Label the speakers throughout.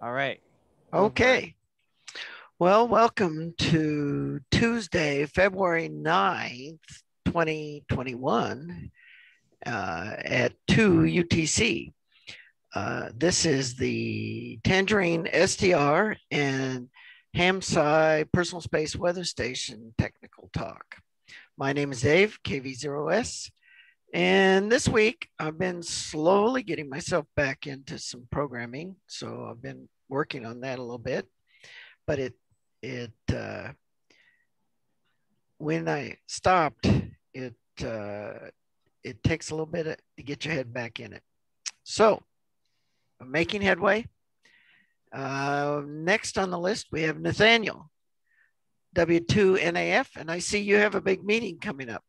Speaker 1: All right. Go for it.
Speaker 2: Okay. Well, welcome to Tuesday, February 9th, 2021 at 2 UTC. This is the TangerineSDR and HamSCI Personal Space Weather Station Technical Talk. My name is Dave, KV0S. And this week, I've been slowly getting myself back into some programming. So I've been working on that a little bit. But it when I stopped, it it takes a little bit to get your head back in it. So I'm making headway. Next on the list, we have Nathaniel, W2NAF, and I see you have a big meeting coming up.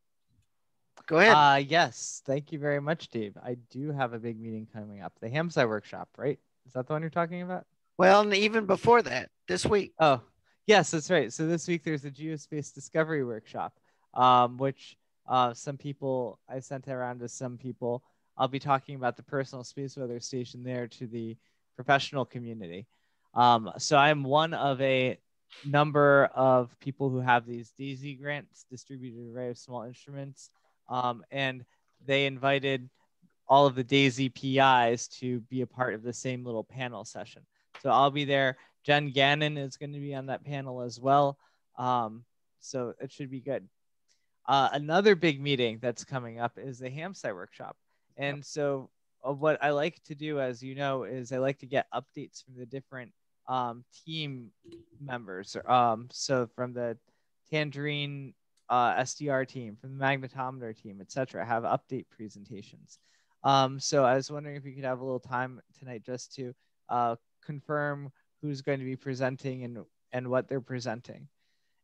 Speaker 2: Go ahead.
Speaker 1: Yes, thank you very much, Dave. I do have a big meeting coming up. The HamSCI workshop, right? Is that the one you're talking about?
Speaker 2: Well, and even before that, this week.
Speaker 1: Oh, yes, that's right. So this week there's a geospace discovery workshop, which some people, I sent around to some people. I'll be talking about the personal space weather station there to the professional community. So I'm one of a number of people who have these DAISY grants, distributed array of small instruments, and they invited all of the DAISY PIs to be a part of the same little panel session. So I'll be there. Jen Gannon is going to be on that panel as well. So it should be good. Another big meeting that's coming up is the HamSCI workshop. And so what I like to do, as you know, is I like to get updates from the different team members. So from the Tangerine SDR team, from the magnetometer team, etc. Have update presentations. So I was wondering if you could have a little time tonight just to confirm who's going to be presenting and what they're presenting.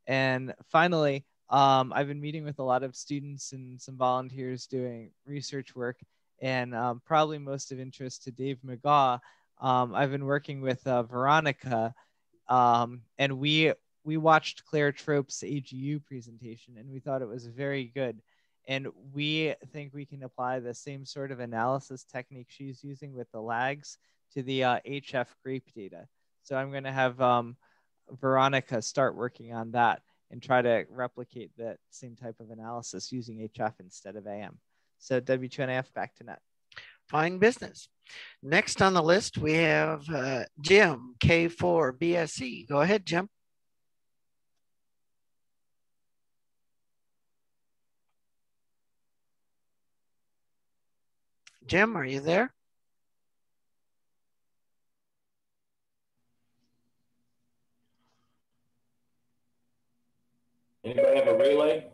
Speaker 1: And finally, I've been meeting with a lot of students and some volunteers doing research work, and probably most of interest to Dave McGaw. I've been working with Veronica, and we watched Claire Trope's AGU presentation, and we thought it was very good. And we think we can apply the same sort of analysis technique she's using with the lags to the HF grape data. So I'm going to have Veronica start working on that and try to replicate that same type of analysis using HF instead of AM. So W2NAF, back to net.
Speaker 2: Fine business. Next on the list, we have Jim, K4BSE. Go ahead, Jim. Jim, are you there?
Speaker 3: Anybody have a relay?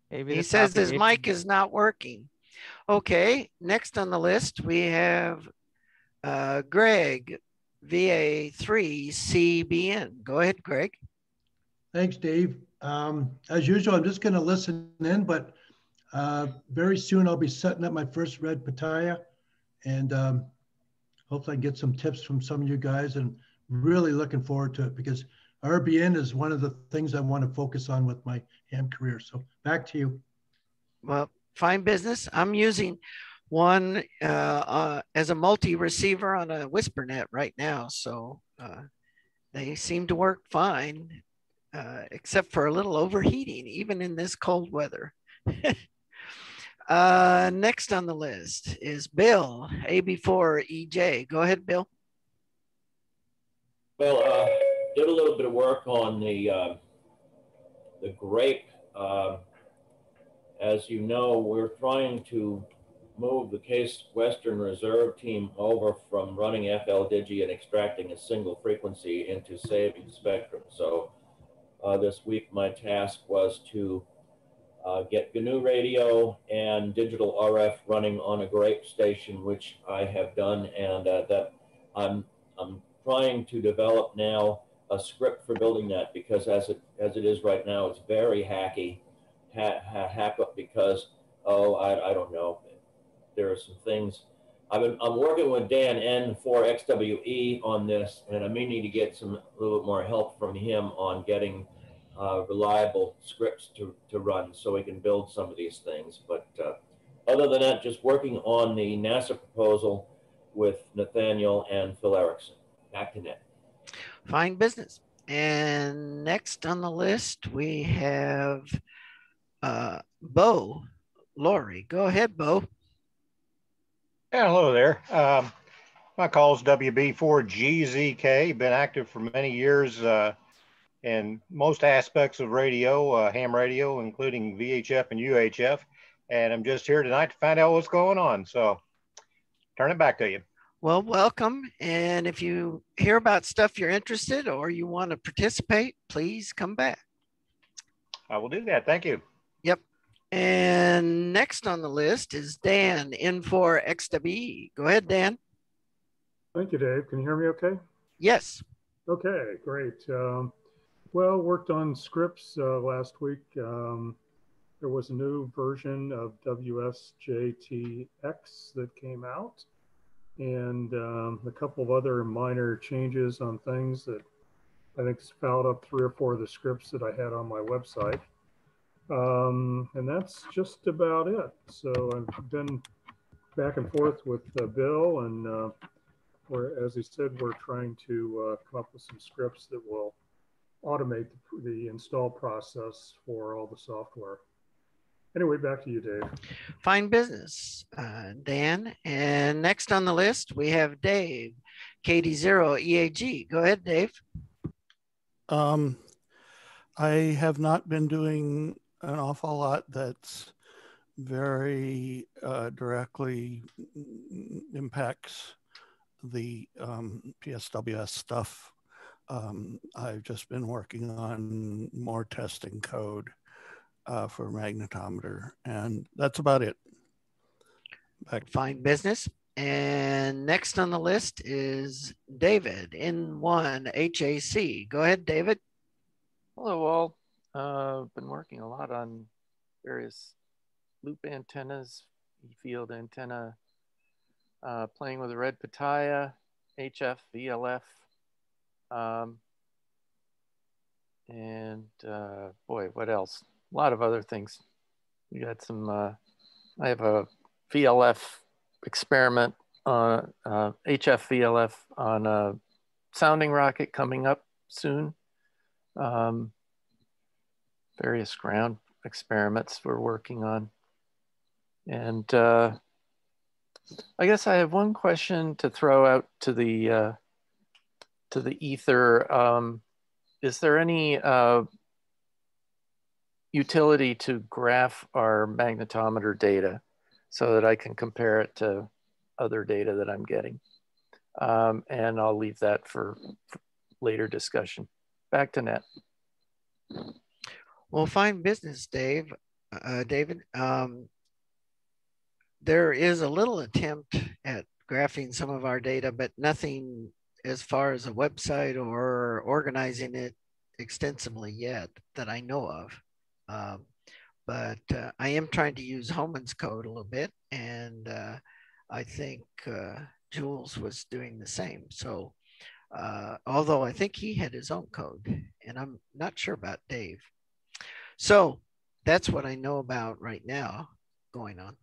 Speaker 1: Maybe
Speaker 2: he says his mic is not working. Okay, next on the list, we have Greg, VA3CBN. Go ahead, Greg.
Speaker 4: Thanks, Dave. As usual, I'm just going to listen in, but very soon I'll be setting up my first red pitaya, and hopefully I can get some tips from some of you guys, and really looking forward to it because RBN is one of the things I want to focus on with my ham career. So back to you.
Speaker 2: Well, fine business. I'm using one as a multi-receiver on a WhisperNet right now, so they seem to work fine, except for a little overheating, even in this cold weather. Next on the list is Bill, AB4EJ. Go ahead, Bill.
Speaker 3: Well, did a little bit of work on the grape. As you know, we're trying to move the Case Western Reserve team over from running FL-Digi and extracting a single frequency into saving spectrum. So this week my task was to get GNU radio and digital RF running on a grape station, which I have done, and that I'm trying to develop now a script for building that, because as it is right now, it's very hacky, hack up because I don't know, there are some things. I'm working with Dan N4XWE on this, and I may need to get a little bit more help from him on getting reliable scripts to run so we can build some of these things. But other than that, just working on the NASA proposal with Nathaniel and Phil Erickson. Back to Ned.
Speaker 2: Fine business. And next on the list, we have Bo Lowrey. Go ahead, Bo.
Speaker 5: Yeah, hello there. My call is WB4GZK. Been active for many years in most aspects of radio, ham radio, including VHF and UHF. And I'm just here tonight to find out what's going on. So turn it back to you.
Speaker 2: Well, welcome. And if you hear about stuff you're interested or you want to participate, please come back.
Speaker 5: I will do that. Thank you.
Speaker 2: Yep. And next on the list is Dan, N4XWE. Go ahead, Dan.
Speaker 6: Thank you, Dave. Can you hear me okay?
Speaker 2: Yes.
Speaker 6: Okay, great. Well, worked on scripts last week. There was a new version of WSJTX that came out, and a couple of other minor changes on things that I think fouled up 3 or 4 of the scripts that I had on my website. And that's just about it. So I've been back and forth with Bill, and as he said, we're trying to come up with some scripts that will automate the install process for all the software. Anyway, back to you, Dave.
Speaker 2: Fine business, Dan. And next on the list, we have Dave, KD0EAG. Go ahead, Dave.
Speaker 7: I have not been doing an awful lot that's very directly impacts the PSWS stuff. I've just been working on more testing code for magnetometer, and that's about it.
Speaker 2: Fine business. And next on the list is David, N1HAC. Go ahead, David.
Speaker 8: Hello, all. Been working a lot on various loop antennas, E-field antenna, playing with the red pitaya, HF, VLF, and boy, what else? A lot of other things. We got some, I have a VLF experiment, HF VLF on a sounding rocket coming up soon. Various ground experiments we're working on. And I guess I have one question to throw out to the ether. Is there any utility to graph our magnetometer data so that I can compare it to other data that I'm getting? And I'll leave that for later discussion. Back to Nat.
Speaker 2: Well, fine business, Dave. David. There is a little attempt at graphing some of our data, but nothing as far as a website or organizing it extensively yet that I know of. But I am trying to use Homan's code a little bit, and I think Jules was doing the same. So although I think he had his own code, and I'm not sure about Dave. So that's what I know about right now going on.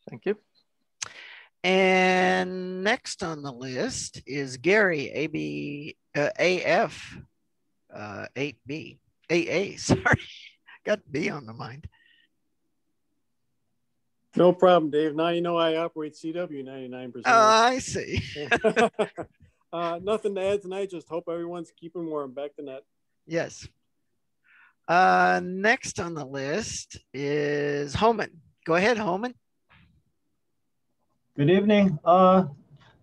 Speaker 8: Thank you.
Speaker 2: And next on the list is Gary, AF 8B, AA, sorry, got B on the mind.
Speaker 9: No problem, Dave. Now you know I operate CW 99%.
Speaker 2: I see.
Speaker 9: Nothing to add tonight. Just hope everyone's keeping warm. Back to Nat.
Speaker 2: Yes. Next on the list is Homan. Go ahead, Homan.
Speaker 10: Good evening.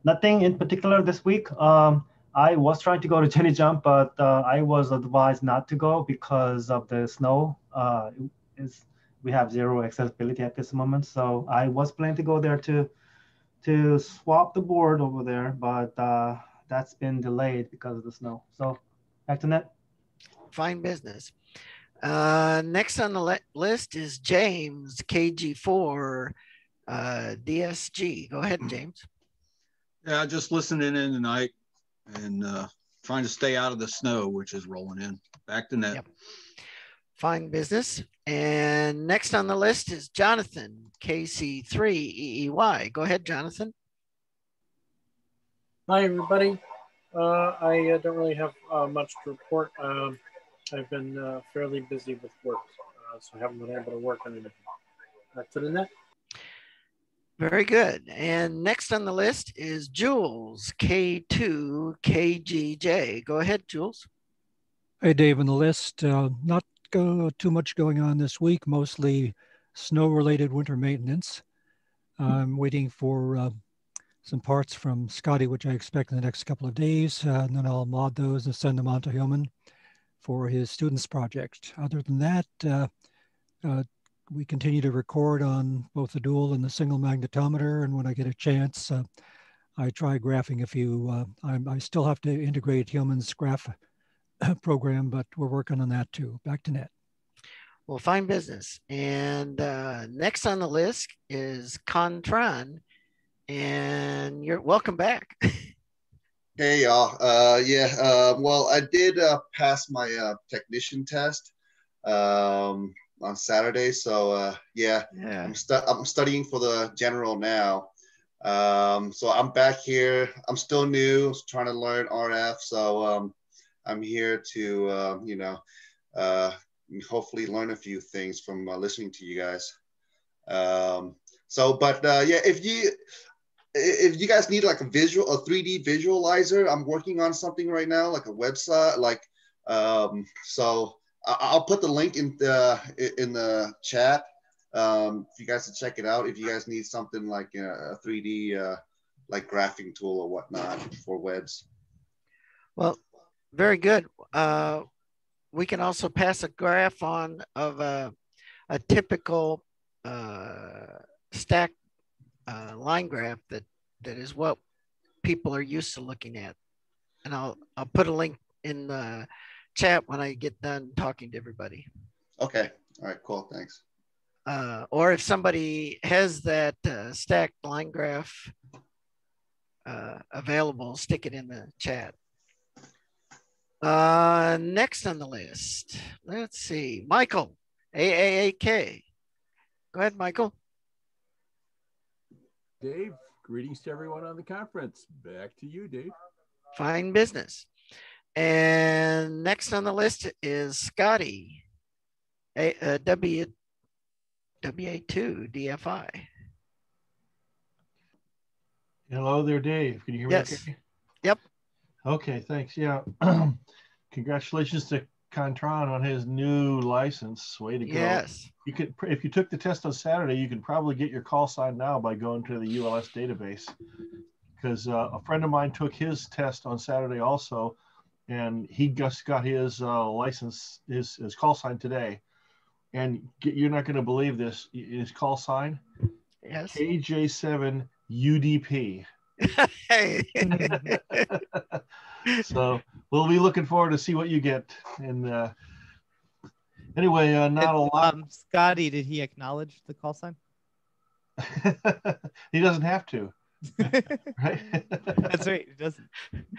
Speaker 10: Nothing in particular this week. I was trying to go to Jenny Jump, but I was advised not to go because of the snow. We have zero accessibility at this moment, so I was planning to go there to swap the board over there, but that's been delayed because of the snow. So back to Ned.
Speaker 2: Fine business. Next on the list is James, KG4 DSG. Go ahead, James.
Speaker 11: Yeah, just listening in tonight and trying to stay out of the snow, which is rolling in. Back to Ned.
Speaker 2: Yep. Fine business. And next on the list is Jonathan, KC3EEY. Go ahead, Jonathan.
Speaker 9: Hi, everybody. I don't really have much to report. I've been fairly busy with work, so I haven't been able to work on anything. Back to the net.
Speaker 2: Very good. And next on the list is Jules, K2KGJ. Go ahead, Jules.
Speaker 12: Hey, Dave, on the list, not too much going on this week, mostly snow-related winter maintenance. I'm waiting for some parts from Scotty, which I expect in the next couple of days, and then I'll mod those and send them on to Hillman for his students project. Other than that, we continue to record on both the dual and the single magnetometer, and when I get a chance, I try graphing a few. I still have to integrate Hillman's graph program, but we're working on that too. Back to net.
Speaker 2: Well, fine business. And next on the list is Contran, and you're welcome back.
Speaker 13: Hey, y'all. Well, I did pass my technician test on Saturday. So, I'm studying for the general now. So I'm back here. I'm still new, trying to learn RF. So I'm here to, hopefully learn a few things from listening to you guys. If you guys need like a 3D visualizer, I'm working on something right now, like a website, so I'll put the link in the chat. For you guys to check it out. If you guys need something like a 3D, like graphing tool or whatnot for webs.
Speaker 2: Well, very good. We can also pass a graph on of a typical stack line graph that is what people are used to looking at, and I'll put a link in the chat when I get done talking to everybody.
Speaker 13: Okay. All right. Cool. Thanks.
Speaker 2: Or if somebody has that stacked line graph available, stick it in the chat. Next on the list, let's see, Michael, AAAK. Go ahead, Michael.
Speaker 14: Dave, greetings to everyone on the conference. Back to you, Dave.
Speaker 2: Fine business. And next on the list is Scotty, WA2 DFI.
Speaker 15: Hello there, Dave. Can you hear me?
Speaker 2: Yes.
Speaker 15: Okay?
Speaker 2: Yep.
Speaker 15: Okay, thanks. Yeah. Congratulations to Contran on his new license. Way to go.
Speaker 2: Yes.
Speaker 15: You could, if you took the test on Saturday, you could probably get your call sign now by going to the ULS database. Because a friend of mine took his test on Saturday also, and he just got his license, his call sign today. And you're not going to believe this. His call sign,
Speaker 2: yes,
Speaker 15: KJ7 UDP.
Speaker 2: Hey.
Speaker 15: So we'll be looking forward to see what you get. And anyway, not a lot.
Speaker 1: Scotty, did he acknowledge the call sign?
Speaker 15: He doesn't have to. Right?
Speaker 1: That's right. It doesn't.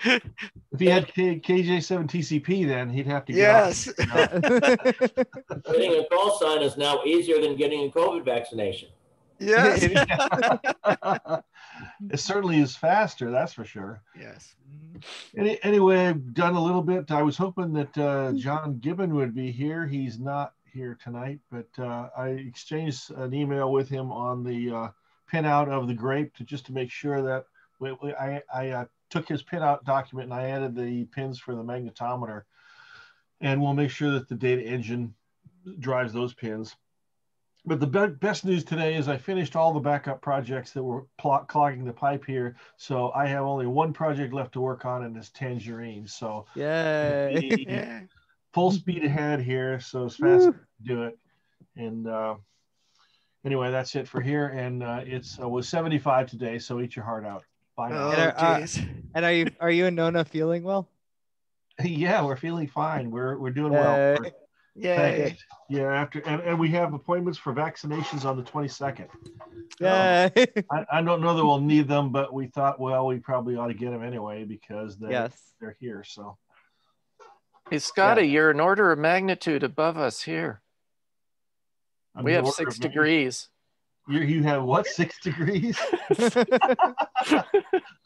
Speaker 15: If he had KJ7 TCP, then he'd have to.
Speaker 2: Yes.
Speaker 3: Getting a call sign is now easier than getting a COVID vaccination.
Speaker 2: Yes.
Speaker 15: It certainly is faster, that's for sure.
Speaker 2: Yes.
Speaker 15: Anyway, I've done a little bit. I was hoping that John Gibbon would be here. He's not here tonight, but I exchanged an email with him on the pinout of the grape just to make sure that I took his pinout document and I added the pins for the magnetometer, and we'll make sure that the data engine drives those pins. But the best news today is I finished all the backup projects that were clogging the pipe here. So I have only one project left to work on, and it's Tangerine. So
Speaker 1: yay.
Speaker 15: Full speed ahead here. So as fast as I can do it. And anyway, that's it for here. And it was 75 today. So eat your heart out. Bye now.
Speaker 1: And are you and Nona feeling well?
Speaker 15: Yeah, we're feeling fine. We're doing well.
Speaker 2: Yeah.
Speaker 15: Yeah. And we have appointments for vaccinations on the 22nd.
Speaker 1: Yeah.
Speaker 15: I don't know that we'll need them, but we thought, well, we probably ought to get them anyway because they're here. So
Speaker 8: Hey, Scotty, you're an order of magnitude above us here. We have 6 degrees.
Speaker 15: You have what, 6 degrees?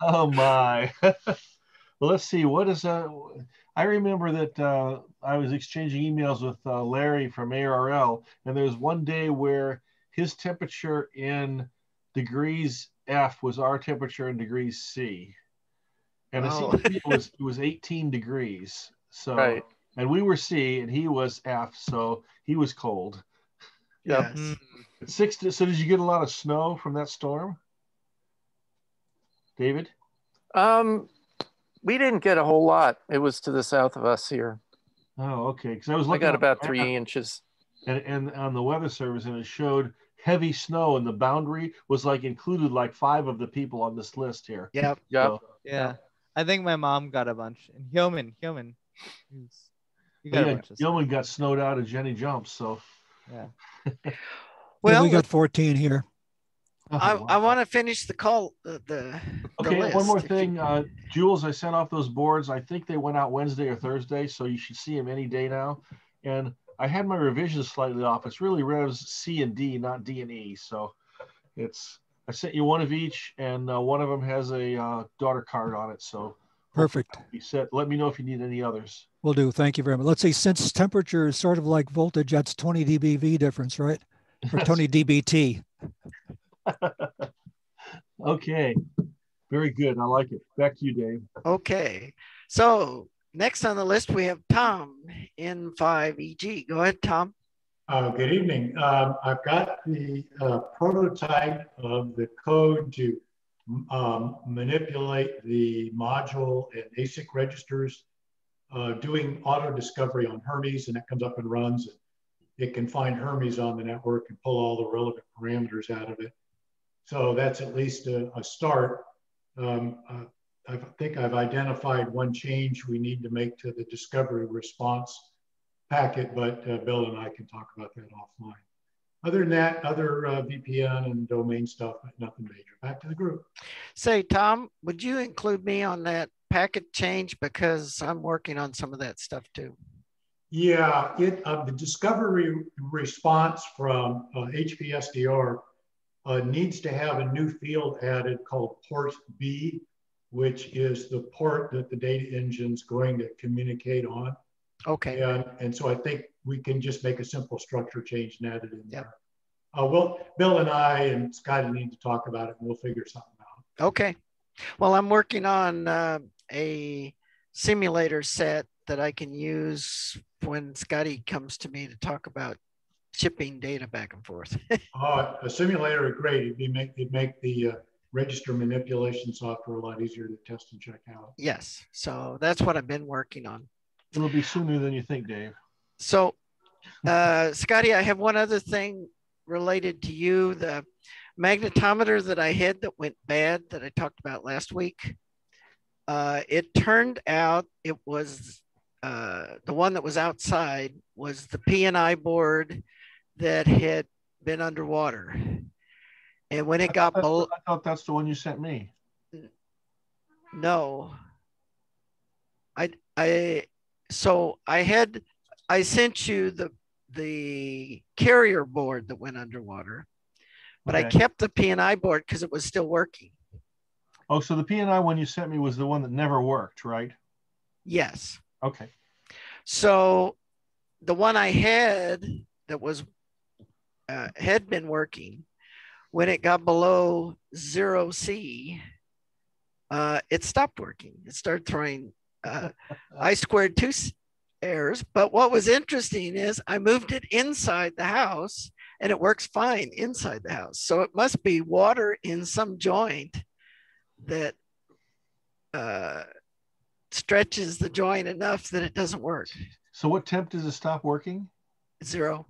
Speaker 15: Oh my. Well, let's see. What is I remember that I was exchanging emails with Larry from ARL, and there was one day where his temperature in degrees F was our temperature in degrees C, and I see it was 18 degrees. So,
Speaker 8: right.
Speaker 15: And we were C, and he was F, so he was cold.
Speaker 8: Yep.
Speaker 15: Yes. So did you get a lot of snow from that storm, David?
Speaker 8: We didn't get a whole lot. It was to the south of us here.
Speaker 15: Oh, okay. Because I
Speaker 8: got about 3 inches.
Speaker 15: And on the weather service, and it showed heavy snow, and the boundary was like included like 5 of the people on this list here.
Speaker 2: Yep.
Speaker 15: So,
Speaker 1: yeah. I think my mom got a bunch. And Hyomin.
Speaker 15: Yeoman got snowed out at Jenny Jumps. So
Speaker 1: yeah.
Speaker 12: Well, we got 14 here.
Speaker 2: I want to finish the call.
Speaker 15: Okay,
Speaker 2: list.
Speaker 15: One more thing, Jules. I sent off those boards. I think they went out Wednesday or Thursday, so you should see them any day now. And I had my revisions slightly off. It's really revs C and D, not D and E. So I sent you one of each, and one of them has a daughter card on it. So
Speaker 12: perfect.
Speaker 15: You said, let me know if you need any others.
Speaker 12: Will do. Thank you very much. Let's see. Since temperature is sort of like voltage, that's 20 dBV difference, right? Or 20 dBT.
Speaker 15: Okay, very good. I like it. Back to you, Dave.
Speaker 2: Okay, so next on the list we have Tom in 5EG. Go ahead, Tom.
Speaker 16: Good evening. I've got the prototype of the code to manipulate the module and ASIC registers, doing auto discovery on Hermes, and that comes up and runs. It can find Hermes on the network and pull all the relevant parameters out of it. So that's at least a start. I think I've identified one change we need to make to the discovery response packet, but Bill and I can talk about that offline. Other than that, other VPN and domain stuff, but nothing major. Back to the group.
Speaker 2: Say, Tom, would you include me on that packet change? Because I'm working on some of that stuff too.
Speaker 16: Yeah, the discovery response from HPSDR needs to have a new field added called port B, which is the port that the data engine's going to communicate on.
Speaker 2: Okay.
Speaker 16: And so I think we can just make a simple structure change and add it in there. Well, Bill and I and Scotty need to talk about it, and we'll figure something out.
Speaker 2: Okay. Well, I'm working on a simulator set that I can use when Scotty comes to me to talk about shipping data back and forth.
Speaker 16: A simulator is great. It'd make the register manipulation software a lot easier to test and check out.
Speaker 2: Yes. So that's what I've been working on.
Speaker 15: It'll be sooner than you think, Dave.
Speaker 2: So, Scotty, I have one other thing related to you. The magnetometer that I had that went bad that I talked about last week, it turned out it was the one that was outside was the PNI board that had been underwater. And when it got below,
Speaker 15: I thought that's the one you sent me.
Speaker 2: No. I sent you the carrier board that went underwater, but okay. I kept the PNI board because it was still working.
Speaker 15: Oh, so the PNI one you sent me was the one that never worked, right?
Speaker 2: Yes.
Speaker 15: Okay.
Speaker 2: So the one I had that was had been working, when it got below 0C, it stopped working. It started throwing I2 errors. But what was interesting is I moved it inside the house and it works fine inside the house. So it must be water in some joint that stretches the joint enough that it doesn't work.
Speaker 15: So what temp does it stop working?
Speaker 2: 0.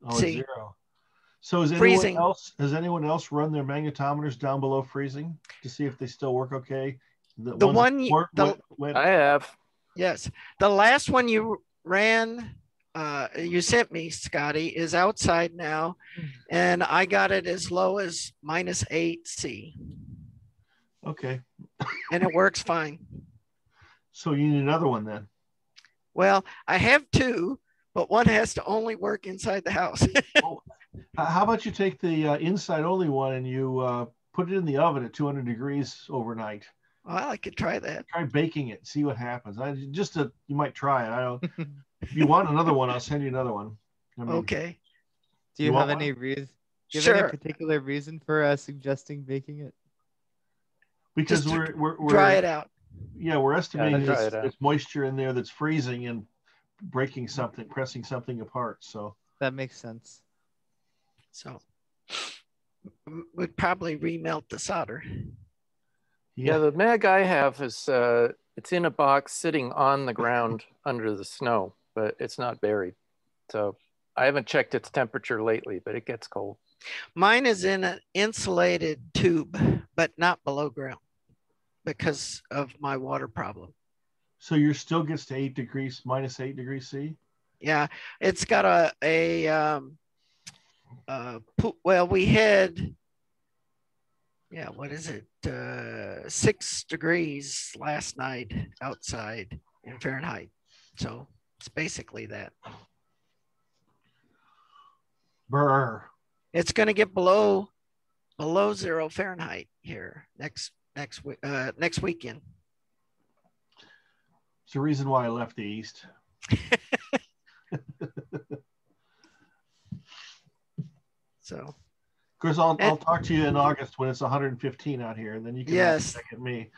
Speaker 15: Oh, C. 0. So has anyone else run their magnetometers down below freezing to see if they still work okay?
Speaker 8: I have.
Speaker 2: Yes. The last one you ran, you sent me, Scotty, is outside now. And I got it as low as -8C.
Speaker 15: Okay.
Speaker 2: And it works fine.
Speaker 15: So you need another one then?
Speaker 2: Well, I have two, but one has to only work inside the house.
Speaker 15: Oh, how about you take the inside only one and you put it in the oven at 200 degrees overnight?
Speaker 2: Well, I could try that.
Speaker 15: Try baking it, see what happens. You might try it. I don't. If you want another one, I'll send you another one. I mean,
Speaker 2: okay.
Speaker 1: Do you have any reason? Do you have any particular reason for suggesting baking it?
Speaker 15: Because we're
Speaker 2: dry it out.
Speaker 15: Yeah, we're estimating there's moisture in there that's freezing and breaking something, pressing something apart. So
Speaker 1: that makes sense.
Speaker 2: So we'd probably remelt the solder.
Speaker 8: Yeah, the mag I have is it's in a box sitting on the ground under the snow, but it's not buried. So I haven't checked its temperature lately, but it gets cold.
Speaker 2: Mine is in an insulated tube, but not below ground because of my water problem.
Speaker 15: So your still gets to -8 degrees C?
Speaker 2: Yeah, it's got well, we had, yeah, what is it? 6 degrees last night outside in Fahrenheit. So it's basically that.
Speaker 15: Brr.
Speaker 2: It's going to get below 0 Fahrenheit here next weekend.
Speaker 15: It's the reason why I left the East.
Speaker 2: So,
Speaker 15: of course, I'll talk to you in August when it's 115 out here, and then you can check at me.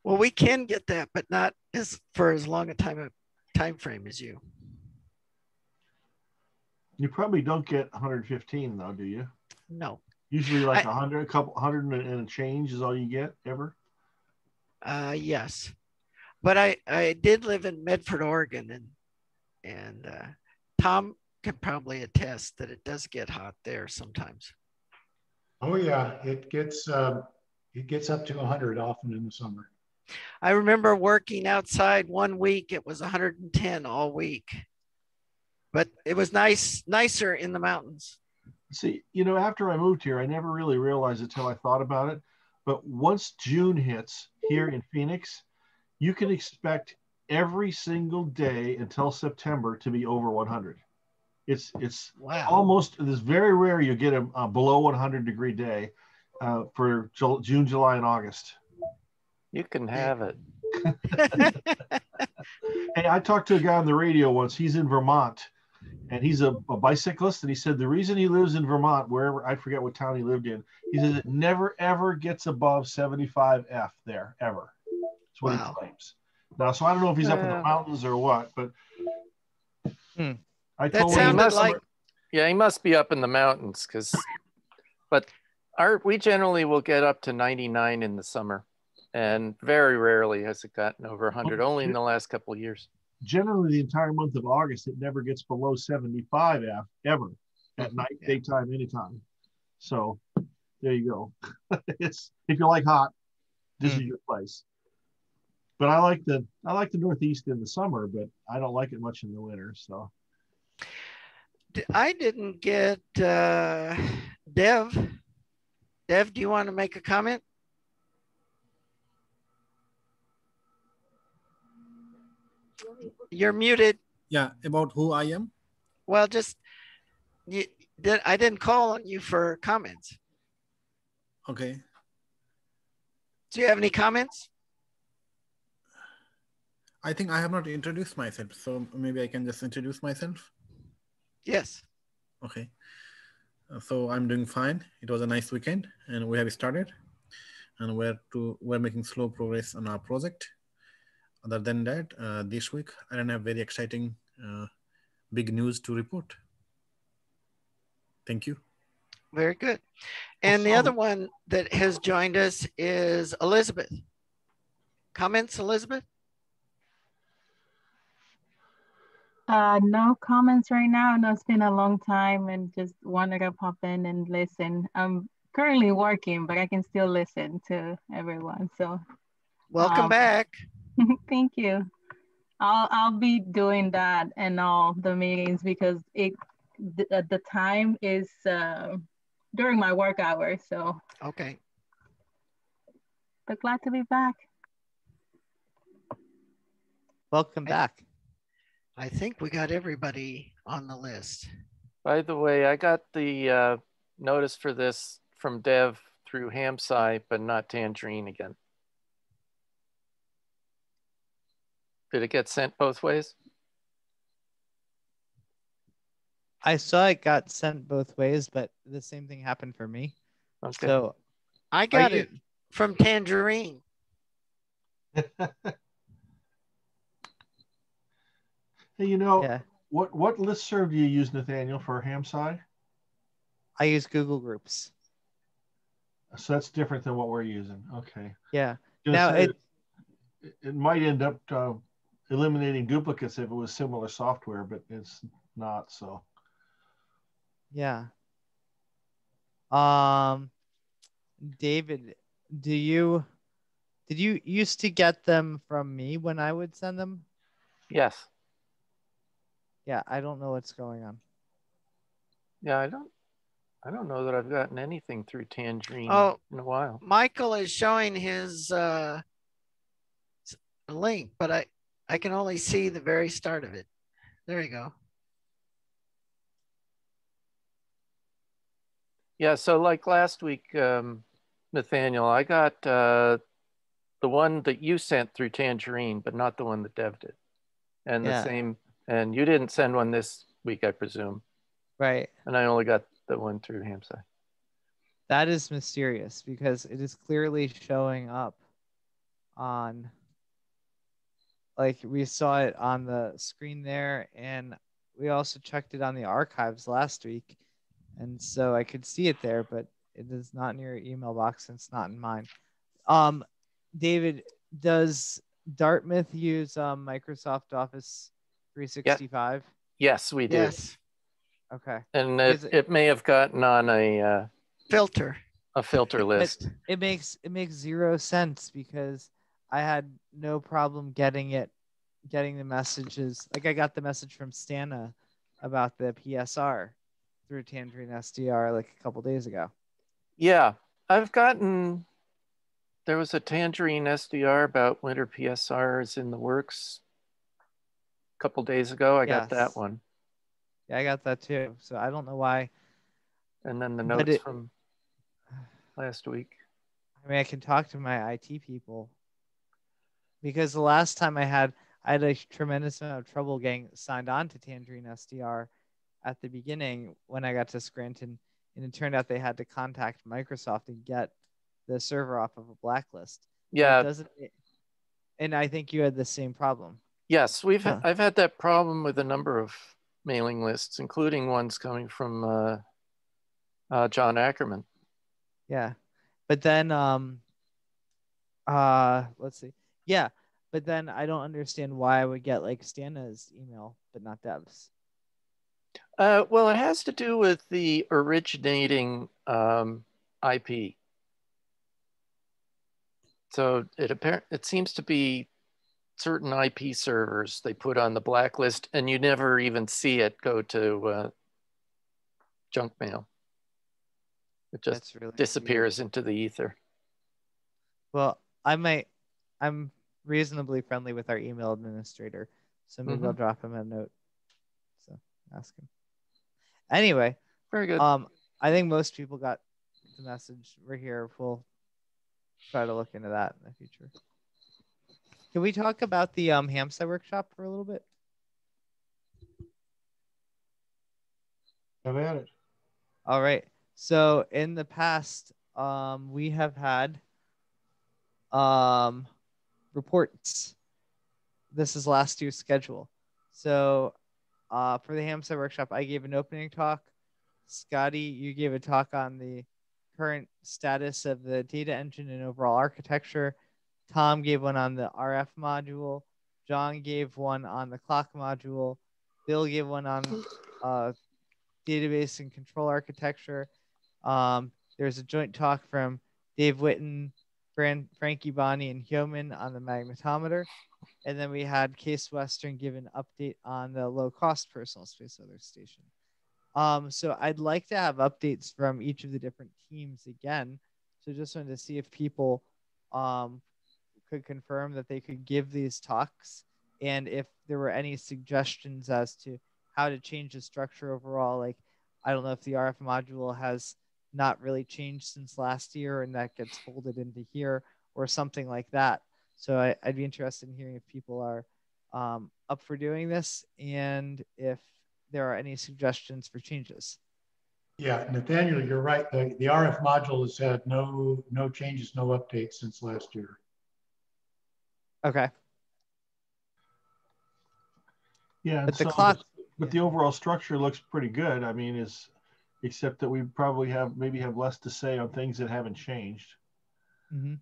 Speaker 2: Well, we can get that, but not for as long a time frame as you.
Speaker 15: You probably don't get 115 though, do you?
Speaker 2: No.
Speaker 15: Usually like 100 and a change is all you get ever.
Speaker 2: Yes, but I did live in Medford, Oregon, and Tom can probably attest that it does get hot there sometimes.
Speaker 16: Oh yeah, it gets up to 100 often in the summer.
Speaker 2: I remember working outside one week; it was 110 all week, but it was nicer in the mountains.
Speaker 15: See, after I moved here, I never really realized it till I thought about it. But once June hits here in Phoenix, you can expect every single day until September to be over 100. It's almost, it's very rare you get a below 100 degree day for June, July, and August.
Speaker 8: You can have it.
Speaker 15: Hey, I talked to a guy on the radio once. He's in Vermont, and he's a bicyclist. And he said the reason he lives in Vermont, wherever, I forget what town he lived in, he says it never, ever gets above 75F there, ever. That's what he claims. Now, so I don't know if he's up in the mountains or what, but I told him.
Speaker 8: Yeah, he must be up in the mountains but we generally will get up to 99 in the summer, and very rarely has it gotten over 100, only in the last couple of years.
Speaker 15: Generally, the entire month of August, it never gets below 75F ever at night, daytime, anytime. So there you go. If you like hot, this is your place. But I like the Northeast in the summer, but I don't like it much in the winter. So
Speaker 2: I didn't get Dev. Dev, do you want to make a comment? You're muted.
Speaker 17: Yeah, about who I am?
Speaker 2: Well, I didn't call on you for comments.
Speaker 17: Okay.
Speaker 2: Do you have any comments?
Speaker 17: I think I have not introduced myself, so maybe I can just introduce myself.
Speaker 2: Yes.
Speaker 17: Okay. So I'm doing fine. It was a nice weekend, and we have started, and we're making slow progress on our project. Other than that, this week I don't have very exciting big news to report. Thank you.
Speaker 2: Very good. And the other one that has joined us is Elizabeth. Comments, Elizabeth?
Speaker 18: No comments right now. I know it's been a long time and just wanted to pop in and listen. I'm currently working, but I can still listen to everyone. So
Speaker 2: welcome back.
Speaker 18: Thank you. I'll be doing that and all the meetings because the time is during my work hours. So
Speaker 2: okay.
Speaker 18: But glad to be back.
Speaker 1: Welcome back.
Speaker 2: I think we got everybody on the list.
Speaker 8: By the way, I got the notice for this from Dev through HamSCI, but not Tangerine again. Did it get sent both ways?
Speaker 1: I saw it got sent both ways, but the same thing happened for me.
Speaker 8: Okay.
Speaker 1: So
Speaker 2: I got it from Tangerine.
Speaker 15: Hey, you know, what listserv do you use, Nathaniel, for HamSCI?
Speaker 1: I use Google Groups.
Speaker 15: So that's different than what we're using. Okay.
Speaker 1: Yeah.
Speaker 15: Now it might end up eliminating duplicates if it was similar software, but it's not. So.
Speaker 1: Yeah. David, did you used to get them from me when I would send them?
Speaker 8: Yes.
Speaker 1: Yeah, I don't know what's going on.
Speaker 8: Yeah, I don't know that I've gotten anything through Tangerine in a while.
Speaker 2: Michael is showing his link, but I can only see the very start of it. There you go.
Speaker 8: Yeah, so like last week, Nathaniel, I got the one that you sent through Tangerine, but not the one that Dev did. And the same, and you didn't send one this week, I presume.
Speaker 1: Right.
Speaker 8: And I only got the one through HamSCI.
Speaker 1: That is mysterious because it is clearly showing up on, like we saw it on the screen there, and we also checked it on the archives last week. And so I could see it there, but it is not in your email box and it's not in mine. David, does Dartmouth use Microsoft Office 365?
Speaker 8: Yes, we do.
Speaker 2: Yes.
Speaker 1: Okay.
Speaker 8: And it may have gotten on a
Speaker 2: filter
Speaker 8: list.
Speaker 1: It makes zero sense because I had no problem getting the messages. Like I got the message from Stana about the PSR through TangerineSDR like a couple days ago.
Speaker 8: Yeah, there was a TangerineSDR about winter PSRs in the works a couple days ago. I got that one.
Speaker 1: Yeah, I got that too. So I don't know why.
Speaker 8: And then the notes from last week.
Speaker 1: I mean, I can talk to my IT people because the last time I had a tremendous amount of trouble getting signed on to TangerineSDR at the beginning when I got to Scranton, and it turned out they had to contact Microsoft and get the server off of a blacklist.
Speaker 8: Yeah.
Speaker 1: And I think you had the same problem.
Speaker 8: Yes, I've had that problem with a number of mailing lists, including ones coming from John Ackerman.
Speaker 1: Yeah, but then let's see. Yeah, but then I don't understand why I would get like Stana's email but not Dev's.
Speaker 8: Well, it has to do with the originating IP. So it seems to be certain IP servers they put on the blacklist, and you never even see it go to junk mail. It just really disappears into the ether.
Speaker 1: Well, I'm reasonably friendly with our email administrator, so maybe I'll drop him a note. So ask him. Anyway,
Speaker 8: very good.
Speaker 1: I think most people got the message. We're here. We'll try to look into that in the future. Can we talk about the HamSCI workshop for a little bit?
Speaker 15: Have at it.
Speaker 1: All right. So in the past, we have had reports. This is last year's schedule. So for the HamSCI workshop, I gave an opening talk. Scotty, you gave a talk on the current status of the data engine and overall architecture. Tom gave one on the RF module. John gave one on the clock module. Bill gave one on database and control architecture. There's a joint talk from Dave Witten, Frankie Bonney, and Hyomin on the magnetometer. And then we had Case Western give an update on the low-cost personal space weather station. So I'd like to have updates from each of the different teams again. So just wanted to see if people could confirm that they could give these talks and if there were any suggestions as to how to change the structure overall. Like, I don't know if the RF module has not really changed since last year and that gets folded into here or something like that. So I'd be interested in hearing if people are up for doing this and if there are any suggestions for changes.
Speaker 16: Yeah, Nathaniel, you're right. The RF module has had no changes, no updates since last year.
Speaker 1: Okay.
Speaker 15: Yeah,
Speaker 1: But the
Speaker 15: so
Speaker 1: clock,
Speaker 15: but the overall structure looks pretty good. I mean, except that we probably maybe have less to say on things that haven't changed.
Speaker 1: Mm-hmm.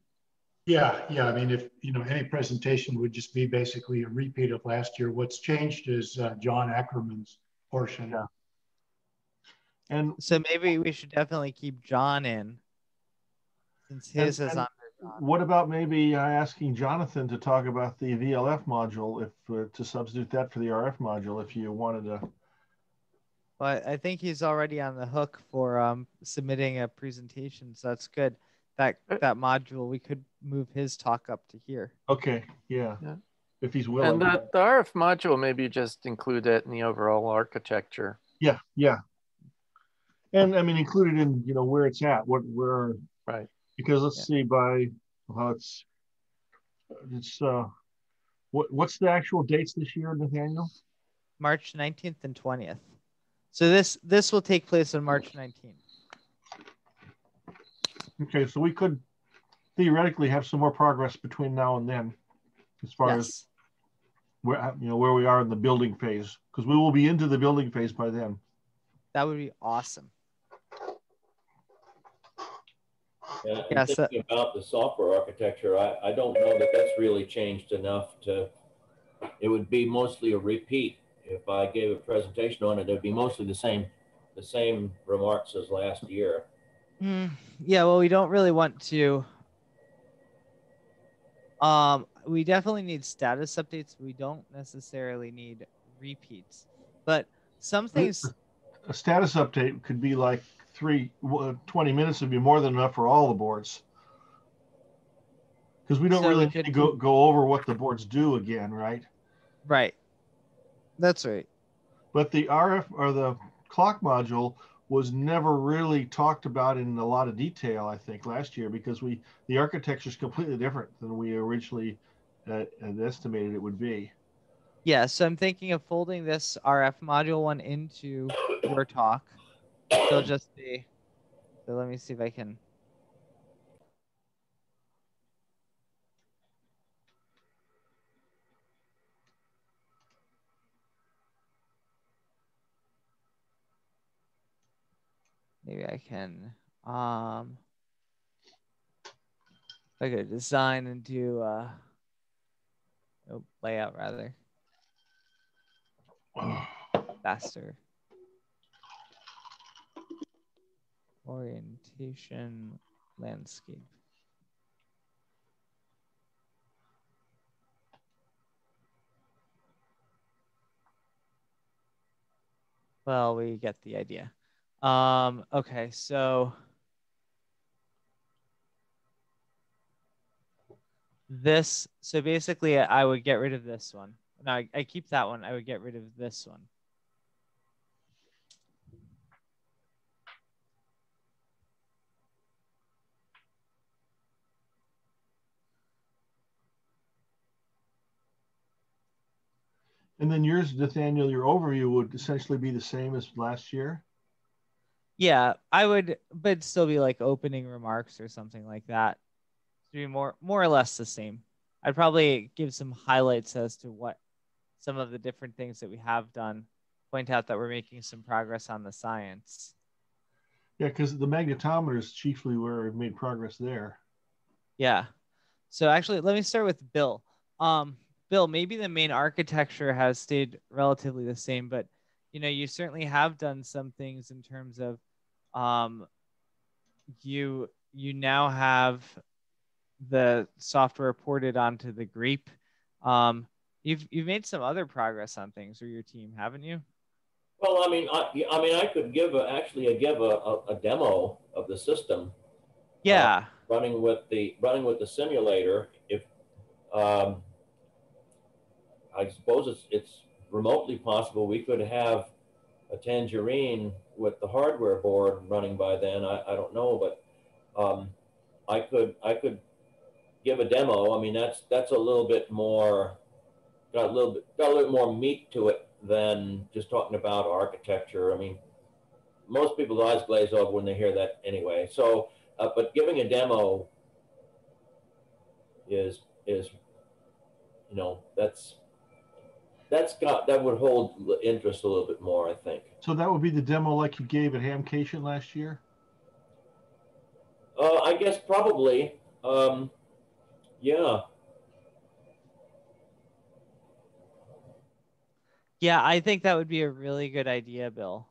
Speaker 16: Yeah. I mean, if any presentation would just be basically a repeat of last year. What's changed is John Ackerman's portion.
Speaker 15: Yeah. And
Speaker 1: so maybe we should definitely keep John in, since his is on.
Speaker 15: What about maybe asking Jonathan to talk about the VLF module, if to substitute that for the RF module, if you wanted to.
Speaker 1: Well, I think he's already on the hook for submitting a presentation, so that's good. That module, we could move his talk up to here.
Speaker 15: Okay, yeah. If he's willing.
Speaker 8: And the RF module, maybe just include that in the overall architecture.
Speaker 15: Yeah. And I mean, include it in where it's at, where.
Speaker 8: Right.
Speaker 15: Because let's see, what's the actual dates this year, Nathaniel?
Speaker 1: March 19th and 20th. So this will take place on March 19th.
Speaker 15: Okay, so we could theoretically have some more progress between now and then, as far as where we are in the building phase, because we will be into the building phase by then.
Speaker 1: That would be awesome.
Speaker 3: And thinking about the software architecture, I don't know that that's really changed enough to. It would be mostly a repeat. If I gave a presentation on it, it'd be mostly the same remarks as last year.
Speaker 1: Yeah, well, we don't really want to. We definitely need status updates. We don't necessarily need repeats, but some things.
Speaker 15: A status update could be like 20 minutes would be more than enough for all the boards. Because we don't really need to go over what the boards do again, right?
Speaker 1: Right. That's right.
Speaker 15: But the RF or the clock module was never really talked about in a lot of detail, I think, last year, because the architecture is completely different than we originally had estimated it would be.
Speaker 1: Yeah, so I'm thinking of folding this RF module one into your talk. They'll just be, so let me see if I can. Maybe I can, I could design and do, layout rather. Faster. Orientation, landscape. Well, we get the idea. Okay, so so basically I would get rid of this one. No, I keep that one. I would get rid of this one.
Speaker 15: And then yours, Nathaniel, your overview would essentially be the same as last year?
Speaker 1: Yeah, I would, but still be like opening remarks or something like that. To be more or less the same. I'd probably give some highlights as to what some of the different things that we have done, point out that we're making some progress on the science.
Speaker 15: Yeah, because the magnetometer is chiefly where we've made progress there.
Speaker 1: Yeah. So actually, let me start with Bill. Bill, maybe the main architecture has stayed relatively the same, but you certainly have done some things in terms of you now have the software ported onto the Greep. You've made some other progress on things, or your team, haven't you?
Speaker 3: Well, I mean, I could give a demo of the system.
Speaker 1: Yeah.
Speaker 3: Running with the simulator. If I suppose it's remotely possible we could have a Tangerine with the hardware board running by then. I don't know, but I could give a demo. I mean, that's a little bit more, got a little bit more meat to it than just talking about architecture. I mean, most people's eyes glaze over when they hear that anyway. So, but giving a demo is you know, that would hold interest a little bit more, I think.
Speaker 15: So that would be the demo like you gave at HamCation last year?
Speaker 3: I guess probably. Yeah.
Speaker 1: Yeah, I think that would be a really good idea, Bill.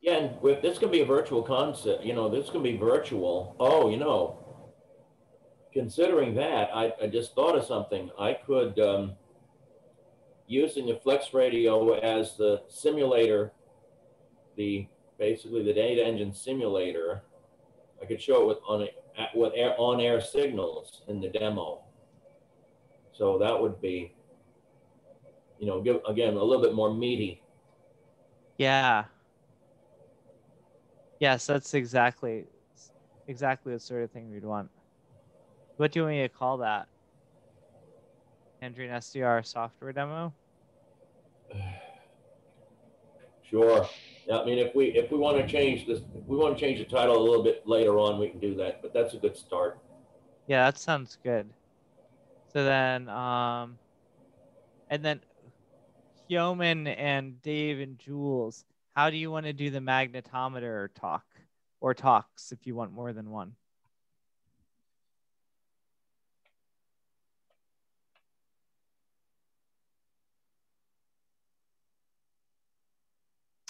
Speaker 3: Yeah, and with this can be a virtual concept, you know, this can be virtual. Oh, you know, considering that, I just thought of something. I could, using the Flex Radio as the simulator, basically the data engine simulator, I could show it with on-air signals in the demo. So that would be, you know, give, again, a little bit more meaty.
Speaker 1: Yeah. Yes, that's exactly the sort of thing we'd want. What do you want me to call that? TangerineSDR software demo?
Speaker 3: Sure. Yeah, I mean, if we want to change this, if we want to change the title a little bit later on, we can do that. But that's a good start.
Speaker 1: Yeah, that sounds good. So then, and then Yeoman and Dave and Jules, how do you want to do the magnetometer talk or talks if you want more than one?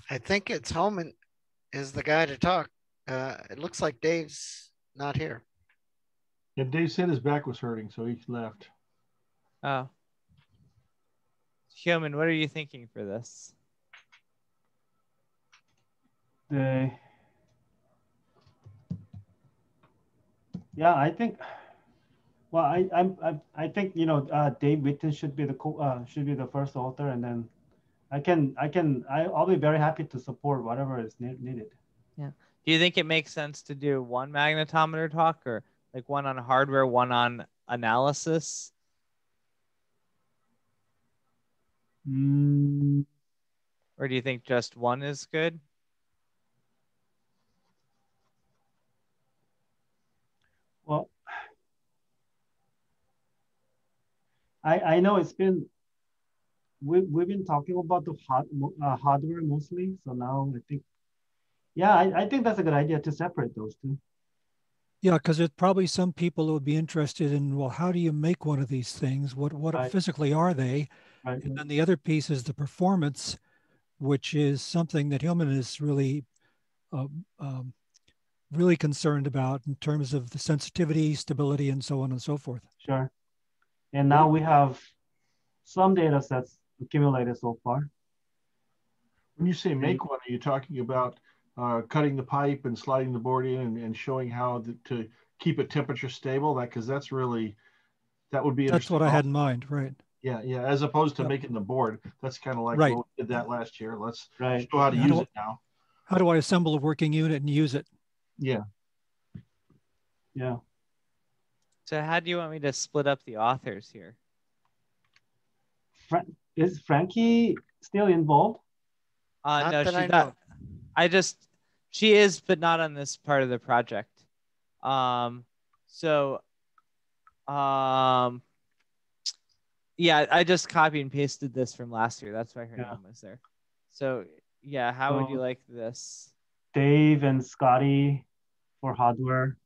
Speaker 2: I think it's Holman is the guy to talk. It looks like Dave's not here.
Speaker 15: Yeah, Dave said his back was hurting, so he left.
Speaker 1: Oh. Yeoman, what are you thinking for this?
Speaker 10: Yeah, I think. Well, I think, you know, Dave Witten should be the first author, and then I'll be very happy to support whatever is needed.
Speaker 1: Yeah. Do you think it makes sense to do one magnetometer talk, or like one on hardware, one on analysis? Or do you think just one is good?
Speaker 10: Well, I know it's been, we've been talking about the hardware mostly. So now I think, yeah, I think that's a good idea to separate those two.
Speaker 12: Yeah, because there's probably some people who would be interested in, well, how do you make one of these things? What
Speaker 10: Right.
Speaker 12: physically are they?
Speaker 10: Right.
Speaker 12: And then the other piece is the performance, which is something that Hillman is really, really concerned about in terms of the sensitivity, stability, and so on and so forth.
Speaker 10: Sure. And now we have some data sets accumulated so far.
Speaker 15: When you say make one, are you talking about cutting the pipe and sliding the board in and showing how to keep it temperature stable? Because that's really, that would be
Speaker 12: That's what I had in mind, right?
Speaker 15: Yeah, yeah. As opposed to making the board, that's kind of like,
Speaker 12: right.
Speaker 15: Well, we did that last year. Let's
Speaker 10: right.
Speaker 15: show how to use it now.
Speaker 12: How do I assemble a working unit and use it?
Speaker 15: Yeah.
Speaker 10: Yeah.
Speaker 1: So how do you want me to split up the authors here?
Speaker 10: Is Frankie still involved?
Speaker 1: No, she's not. She is, but not on this part of the project. Yeah, I just copied and pasted this from last year. That's why her name was there. So yeah, how would you like this?
Speaker 10: Dave and Scotty for hardware.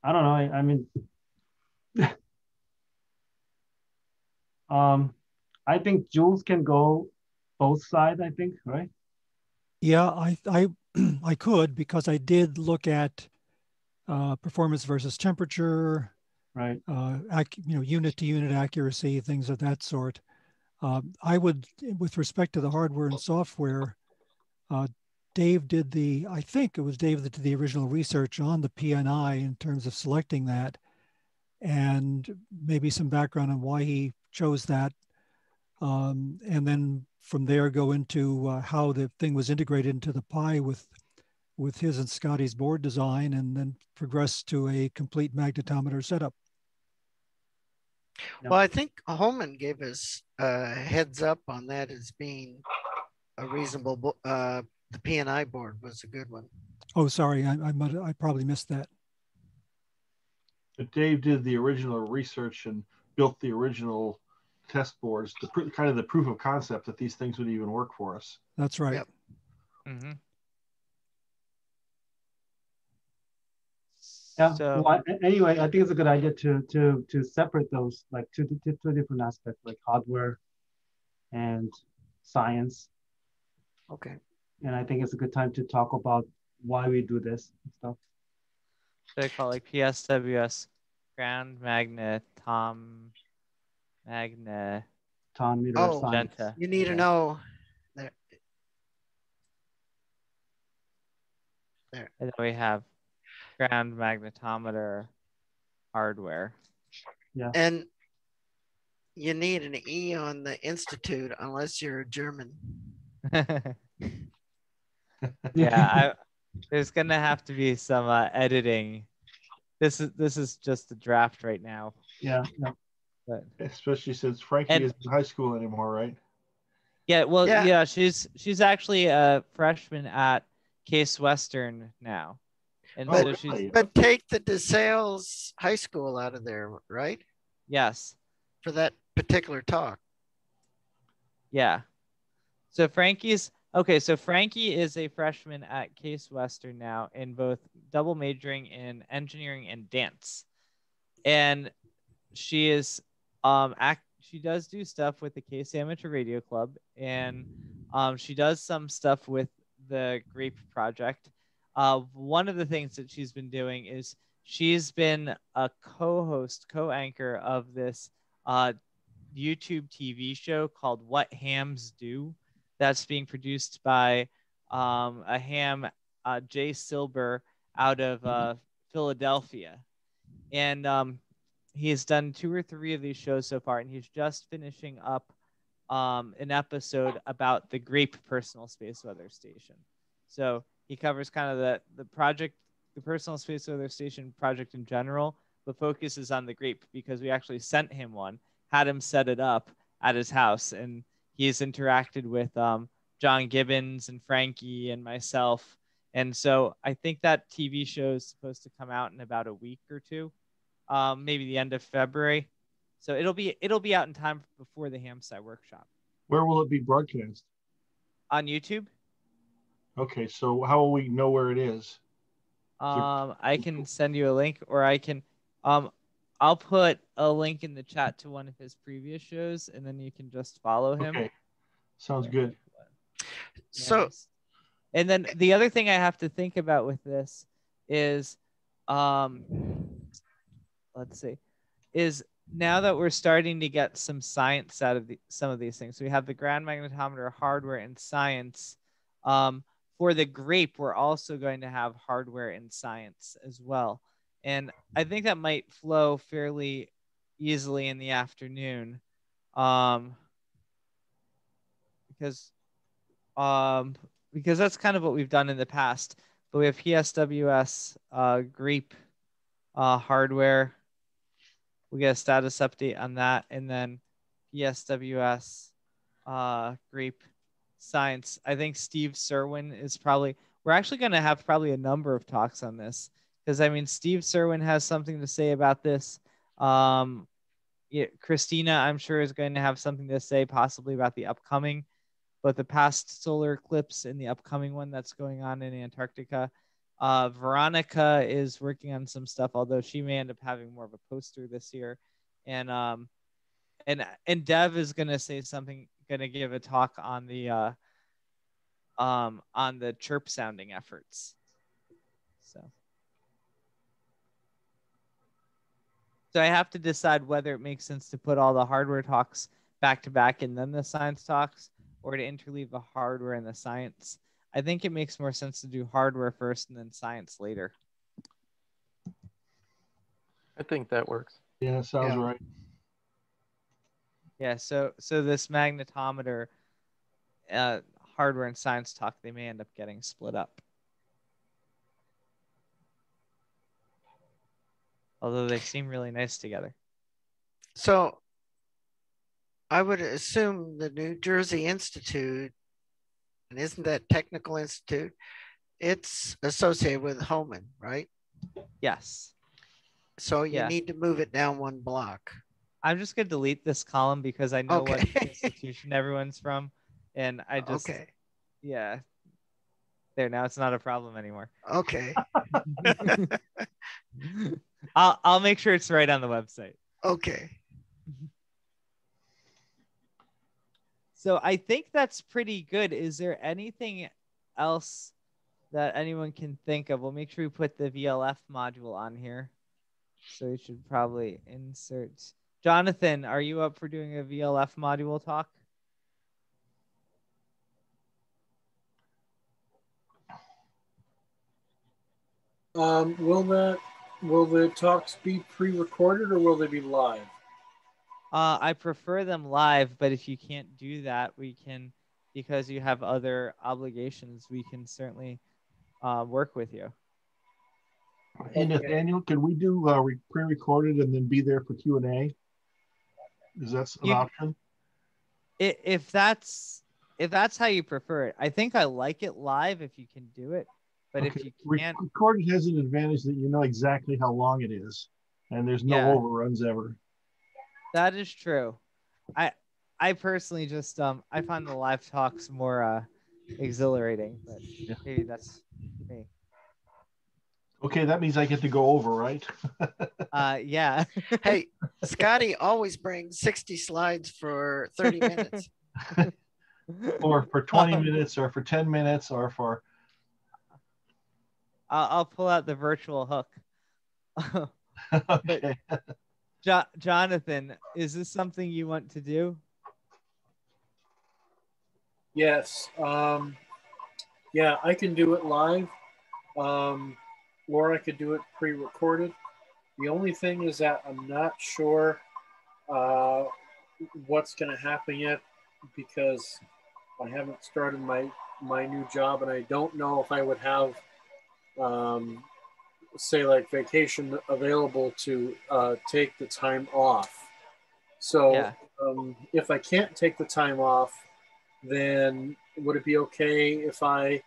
Speaker 10: I don't know. I mean, I think Jules can go both sides, I think, right?
Speaker 12: Yeah, I could, because I did look at performance versus temperature,
Speaker 10: right?
Speaker 12: Unit to unit accuracy, things of that sort. I would, with respect to the hardware and software, Dave did I think it was Dave that did the original research on the PNI in terms of selecting that. and maybe some background on why he chose that. And then from there go into how the thing was integrated into the Pi with his and Scotty's board design, and then progress to a complete magnetometer setup.
Speaker 2: Well, I think Holman gave us a heads up on that as being a reasonable, the P&I board was a good one.
Speaker 12: Oh, sorry, I probably missed that.
Speaker 15: But Dave did the original research and built the original test boards, kind of the proof of concept that these things would even work for us.
Speaker 12: That's right.
Speaker 2: Yep.
Speaker 1: Mm-hmm.
Speaker 10: Yeah.
Speaker 1: So,
Speaker 10: well, anyway, I think it's a good idea to separate those, like two different aspects, like hardware and science.
Speaker 2: Okay.
Speaker 10: And I think it's a good time to talk about why we do this and stuff.
Speaker 1: they call it like PSWS, ground magnet, magnet.
Speaker 10: Meter
Speaker 2: Oh,
Speaker 10: science.
Speaker 2: you need to know there.
Speaker 1: And then we have ground magnetometer hardware.
Speaker 10: Yeah.
Speaker 2: And you need an E on the institute unless you're German.
Speaker 1: Yeah, there's gonna have to be some editing. This is just a draft right now.
Speaker 10: Yeah.
Speaker 1: But
Speaker 15: especially since Frankie isn't in high school anymore, right?
Speaker 1: Yeah, well, yeah, she's actually a freshman at Case Western now, and so she's.
Speaker 2: But take the DeSales High School out of there, right?
Speaker 1: Yes.
Speaker 2: For that particular talk.
Speaker 1: Yeah. So Frankie's okay. So Frankie is a freshman at Case Western now, in both double majoring in engineering and dance, and she is she does do stuff with the Case Amateur Radio Club, and she does some stuff with the Grape Project. One of the things that she's been doing is she's been a co-anchor of this YouTube TV show called What Hams Do, that's being produced by a ham, Jay Silber, out of Philadelphia. And he has done 2 or 3 of these shows so far, and he's just finishing up an episode about the Grape Personal Space Weather Station. So he covers kind of the project, the Personal Space Weather Station project in general, but focuses on the Grape because we actually sent him one, had him set it up at his house, and he's interacted with John Gibbons and Frankie and myself. And so I think that TV show is supposed to come out in about a week or 2. Maybe the end of February. So it'll be out in time before the HamSCI workshop.
Speaker 15: Where will it be broadcast?
Speaker 1: On YouTube.
Speaker 15: Okay, so how will we know where it is?
Speaker 1: I can send you a link, or I can I'll put a link in the chat to one of his previous shows, and then you can just follow him.
Speaker 15: Okay, sounds good.
Speaker 2: So,
Speaker 1: and then the other thing I have to think about with this is let's see, is now that we're starting to get some science out of some of these things. So we have the ground magnetometer hardware and science. For the Grape, we're also going to have hardware and science as well. And I think that might flow fairly easily in the afternoon, because that's kind of what we've done in the past. But we have PSWS Grape hardware. We get a status update on that, and then PSWS Grape science. I think Steve Serwin is we're actually going to have probably a number of talks on this, because I mean, Steve Serwin has something to say about this. Christina, I'm sure, is going to have something to say possibly about the upcoming, but the past solar eclipse and the upcoming one that's going on in Antarctica. Veronica is working on some stuff, although she may end up having more of a poster this year. And Dev is going to say something, going to give a talk on the chirp sounding efforts. So I have to decide whether it makes sense to put all the hardware talks back to back and then the science talks, or to interleave the hardware and the science. I think it makes more sense to do hardware first and then science later.
Speaker 8: I think that works.
Speaker 15: Yeah, sounds right.
Speaker 1: Yeah, so this magnetometer hardware and science talk, they may end up getting split up. Although they seem really nice together.
Speaker 2: So I would assume the New Jersey Institute, and isn't that Technical Institute? It's associated with Homan, right?
Speaker 1: Yes.
Speaker 2: So you need to move it down one block.
Speaker 1: I'm just going to delete this column because I know what institution everyone's from. And I just, yeah. There, now it's not a problem anymore.
Speaker 2: Okay.
Speaker 1: I'll make sure it's right on the website.
Speaker 2: Okay.
Speaker 1: So I think that's pretty good. Is there anything else that anyone can think of? We'll make sure we put the VLF module on here. So we should probably insert. Jonathan, are you up for doing a VLF module talk?
Speaker 9: Will the talks be pre-recorded or will they be live?
Speaker 1: I prefer them live, but if you can't do that, we can, because you have other obligations, we can certainly work with you.
Speaker 15: Hey, Nathaniel, can we do pre-recorded and then be there for Q&A? Is that an option?
Speaker 1: If that's how you prefer it. I think I like it live if you can do it, but if you can't.
Speaker 15: Recorded has an advantage that you know exactly how long it is, and there's no overruns ever.
Speaker 1: That is true. I personally just I find the live talks more exhilarating, but maybe that's me.
Speaker 15: Okay, that means I get to go over, right?
Speaker 1: Yeah.
Speaker 2: Hey, Scotty always brings 60 slides for 30 minutes.
Speaker 15: Or for 20 minutes, or for 10 minutes, or for...
Speaker 1: I'll pull out the virtual hook.
Speaker 15: Okay.
Speaker 1: Jonathan, is this something you want to do?
Speaker 9: Yes. Yeah, I can do it live. Or I could do it pre-recorded. The only thing is that I'm not sure what's going to happen yet because I haven't started my new job and I don't know if I would have, say, like vacation available to take the time off. So if I can't take the time off, then would it be okay if I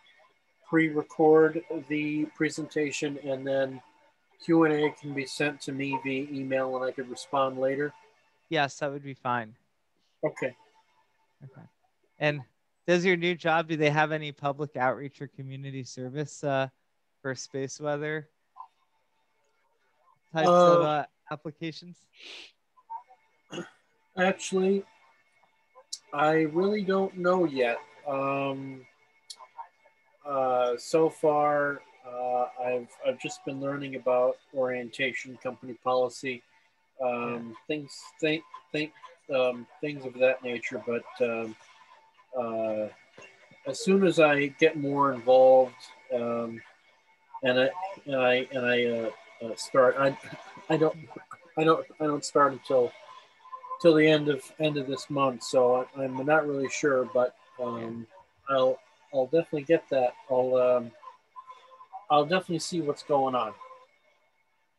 Speaker 9: pre-record the presentation and then Q&A can be sent to me via email and I could respond later?
Speaker 1: Yes, that would be fine.
Speaker 9: Okay.
Speaker 1: Okay. And does your new job, do they have any public outreach or community service for space weather types of applications?
Speaker 9: Actually, I really don't know yet. So far, I've just been learning about orientation, company policy, things of that nature. But as soon as I get more involved, and I start, I don't start until the end of this month. So I'm not really sure, but I'll definitely get that. I'll definitely see what's going on.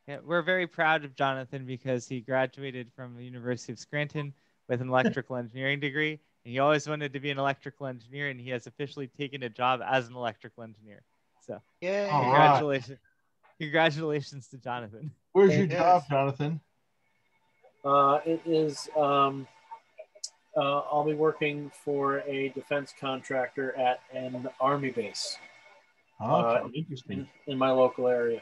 Speaker 1: Yeah, we're very proud of Jonathan because he graduated from the University of Scranton with an electrical engineering degree, and he always wanted to be an electrical engineer, and he has officially taken a job as an electrical engineer. So, congratulations, congratulations to Jonathan.
Speaker 15: Where's your job, Jonathan?
Speaker 9: It is. I'll be working for a defense contractor at an Army base.
Speaker 15: Interesting.
Speaker 9: In my local area.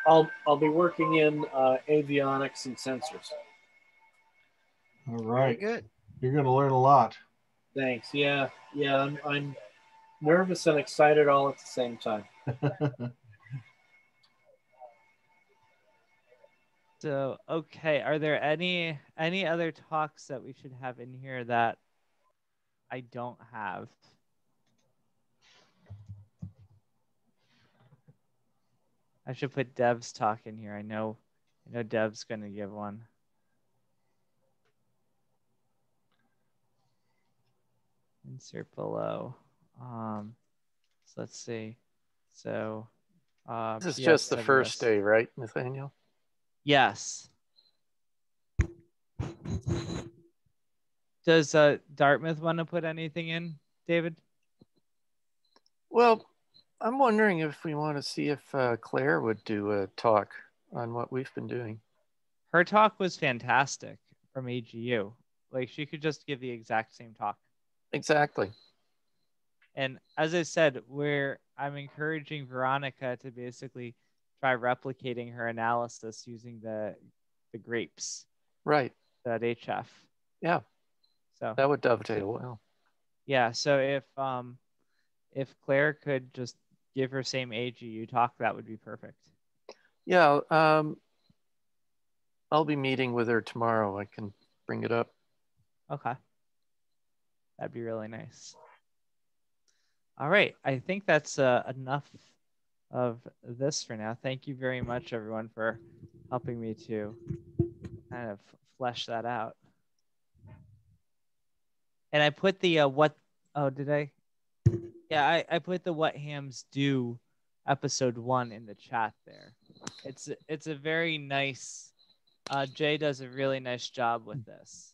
Speaker 9: I'll be working in avionics and sensors.
Speaker 15: All right.
Speaker 2: Very good.
Speaker 15: You're going to learn a lot.
Speaker 9: Thanks. Yeah. I'm nervous and excited all at the same time.
Speaker 1: So, okay, are there any other talks that we should have in here that I don't have? I should put Dev's talk in here. I know I know Deb's going to give one. Insert below. So let's see. So
Speaker 8: this is just the first
Speaker 1: PSWS.
Speaker 8: day, right, Nathaniel?
Speaker 1: Yes. Does Dartmouth want to put anything in, David?
Speaker 8: Well, I'm wondering if we want to see if Claire would do a talk on what we've been doing.
Speaker 1: Her talk was fantastic from AGU. Like, she could just give the exact same talk.
Speaker 8: Exactly.
Speaker 1: And as I said, I'm encouraging Veronica to basically try replicating her analysis using the grapes.
Speaker 8: Right.
Speaker 1: That HF.
Speaker 8: Yeah.
Speaker 1: So
Speaker 8: that would dovetail well.
Speaker 1: Yeah. So if Claire could just give her same AGU talk, that would be perfect.
Speaker 8: Yeah. I'll be meeting with her tomorrow. I can bring it up.
Speaker 1: Okay. That'd be really nice. All right. I think that's enough of this for now. Thank you very much, everyone, for helping me to kind of flesh that out. And I put the did I? Yeah, I put the What Hams Do episode 1 in the chat there. It's a very nice, Jay does a really nice job with this.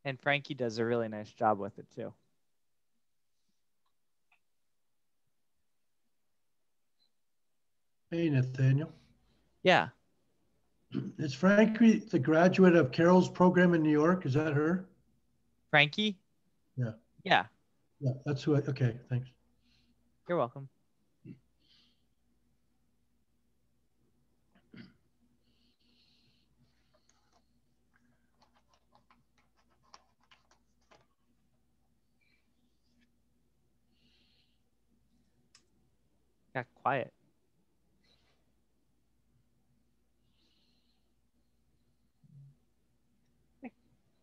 Speaker 1: And Frankie does a really nice job with it too.
Speaker 4: Hey, Nathaniel.
Speaker 1: Yeah.
Speaker 4: Is Frankie the graduate of Carol's program in New York? Is that her?
Speaker 1: Frankie?
Speaker 4: Yeah.
Speaker 1: Yeah.
Speaker 4: Yeah, that's who okay, thanks.
Speaker 1: You're welcome. Got quiet.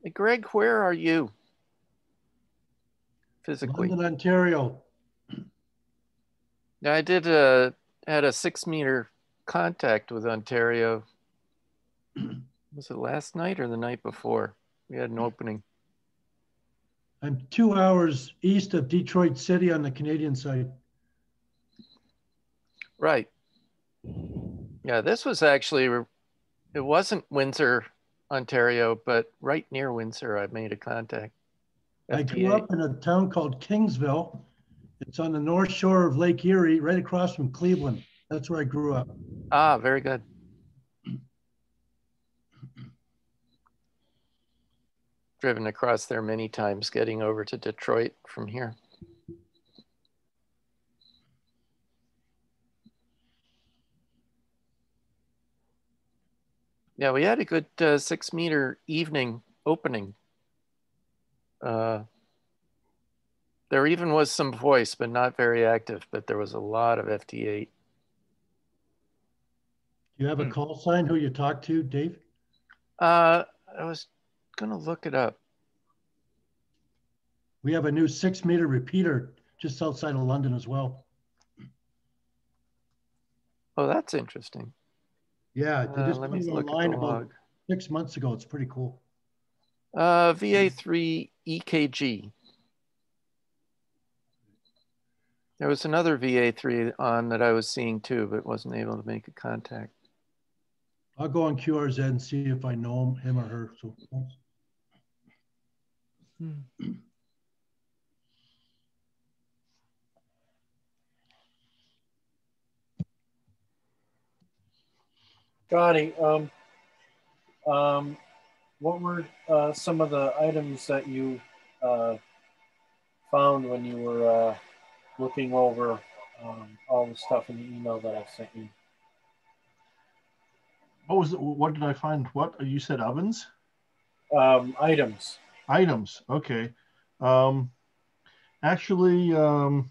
Speaker 8: Hey, Greg, where are you physically?
Speaker 4: London, Ontario.
Speaker 8: Yeah, I did had a 6 meter contact with Ontario. Was it last night or the night before? We had an opening.
Speaker 4: I'm 2 hours east of Detroit City on the Canadian side.
Speaker 8: Right. Yeah, this was actually, it wasn't Windsor, Ontario, but right near Windsor, I made a contact.
Speaker 4: I grew up in a town called Kingsville. It's on the north shore of Lake Erie, right across from Cleveland. That's where I grew up.
Speaker 8: Ah, very good. Driven across there many times, getting over to Detroit from here. Yeah, we had a good 6 meter evening opening. There even was some voice, but not very active, but there was a lot of FT8.
Speaker 4: Do you have a call sign who you talk to, Dave?
Speaker 8: I was gonna look it up.
Speaker 4: We have a new 6 meter repeater just outside of London as well.
Speaker 8: Oh, that's interesting.
Speaker 4: Yeah, they just
Speaker 8: let
Speaker 4: put
Speaker 8: me
Speaker 4: it
Speaker 8: look at
Speaker 4: online
Speaker 8: the
Speaker 4: about
Speaker 8: log.
Speaker 4: 6 months ago. It's pretty cool.
Speaker 8: VA3 EKG. There was another VA3 on that I was seeing too, but wasn't able to make a contact.
Speaker 4: I'll go on QRZ and see if I know him or her. So thanks.
Speaker 9: Scotty, what were some of the items that you found when you were looking over all the stuff in the email that I sent you?
Speaker 15: What was it? What did I find? What you said? Ovens?
Speaker 9: Items.
Speaker 15: Items. Okay. Actually, the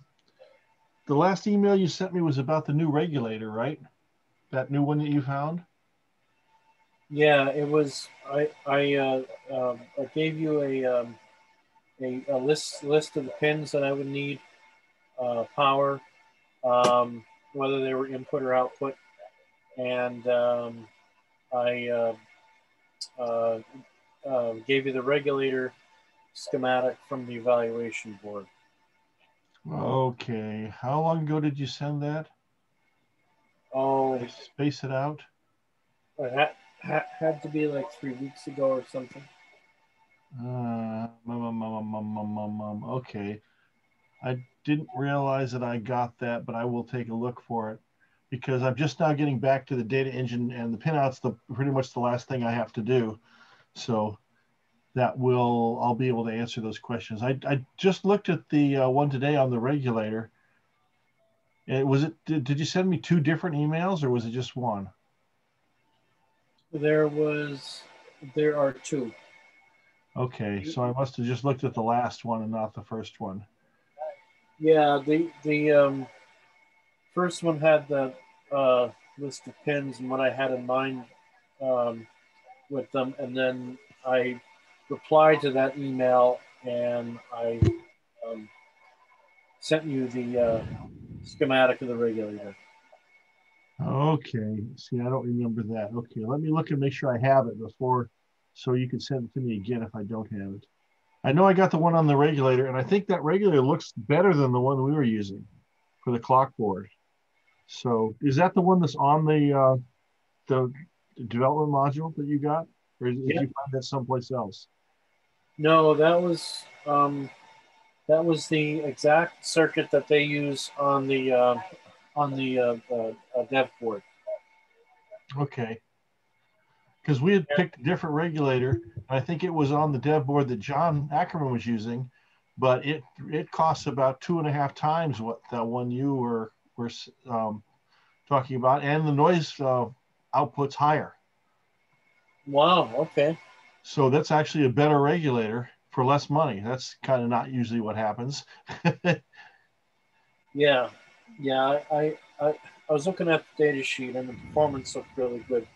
Speaker 15: last email you sent me was about the new regulator, right? That new one that you found.
Speaker 9: Yeah, it was. I gave you a a list of the pins that I would need, power, whether they were input or output, and I gave you the regulator schematic from the evaluation board.
Speaker 15: Okay. How long ago did you send that?
Speaker 9: Oh,
Speaker 15: space it out.
Speaker 9: It had to be like 3 weeks ago or something.
Speaker 15: Okay. I didn't realize that I got that, but I will take a look for it because I'm just now getting back to the data engine, and the pinout's pretty much the last thing I have to do. So I'll be able to answer those questions. I just looked at the one today on the regulator. Did you send me 2 different emails or was it just one?
Speaker 9: There are 2.
Speaker 15: Okay, so I must have just looked at the last one and not the first one.
Speaker 9: Yeah, the first one had the list of pins and what I had in mind with them, and then I replied to that email and I sent you the schematic of the regulator.
Speaker 15: Okay, see, I don't remember that. Okay, let me look and make sure I have it before, so you can send it to me again if I don't have it. I know I got the one on the regulator, and I think that regulator looks better than the one we were using for the clock board. So is that the one that's on the development module that you got, or did you find that someplace else?
Speaker 9: No, that was the exact circuit that they use on the dev board.
Speaker 15: Okay. Because we had picked a different regulator. I think it was on the dev board that John Ackerman was using, but it costs about 2.5 times what the one you were talking about, and the noise output's higher. Wow.
Speaker 9: Okay.
Speaker 15: So that's actually a better regulator for less money. That's kind of not usually what happens.
Speaker 9: Yeah. I was looking at the data sheet and the performance looked really good.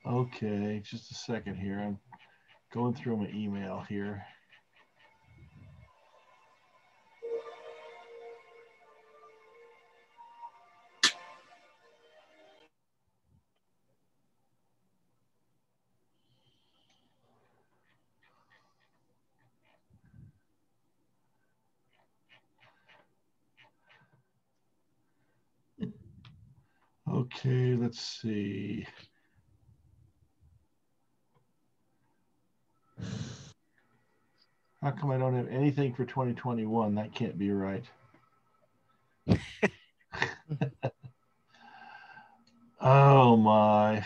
Speaker 15: Okay, just a second here. I'm going through my email here. Okay, let's see. How come I don't have anything for 2021? That can't be right. Oh my.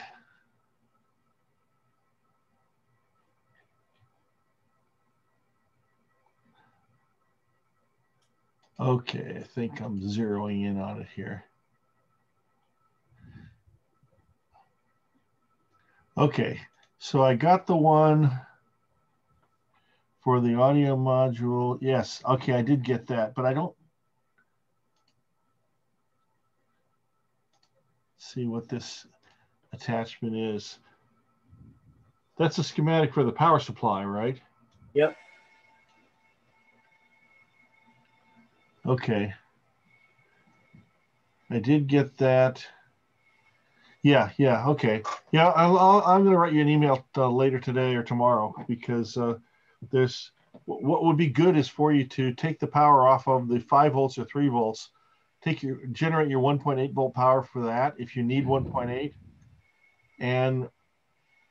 Speaker 15: Okay, I think I'm zeroing in on it here. Okay, so I got the one for the audio module. Yes, okay, I did get that, but I don't see what this attachment is. That's a schematic for the power supply, right?
Speaker 9: Yep.
Speaker 15: Okay. I did get that. Yeah, okay. Yeah, I'm going to write you an email later today or tomorrow because there's what would be good is for you to take the power off of the 5 volts or 3 volts, generate your 1.8 volt power for that if you need 1.8, and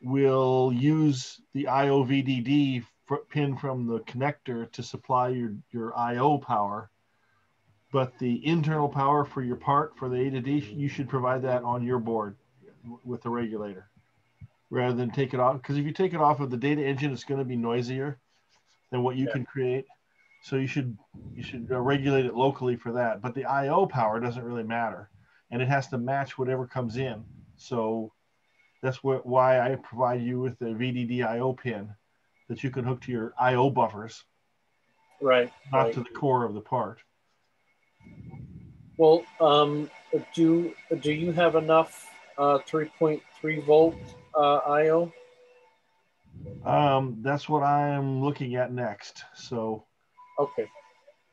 Speaker 15: we'll use the IO VDD pin from the connector to supply your IO power. But the internal power for your part for the A to D, you should provide that on your board with the regulator rather than take it off. Because if you take it off of the data engine, it's going to be noisier than what you can create. So you should regulate it locally for that. But the IO power doesn't really matter, and it has to match whatever comes in. So that's why I provide you with the VDD IO pin that you can hook to your IO buffers,
Speaker 9: right?
Speaker 15: Not to the core of the part.
Speaker 9: Well, do you have enough 3.3 volt IO?
Speaker 15: That's what I'm looking at next. So
Speaker 9: okay,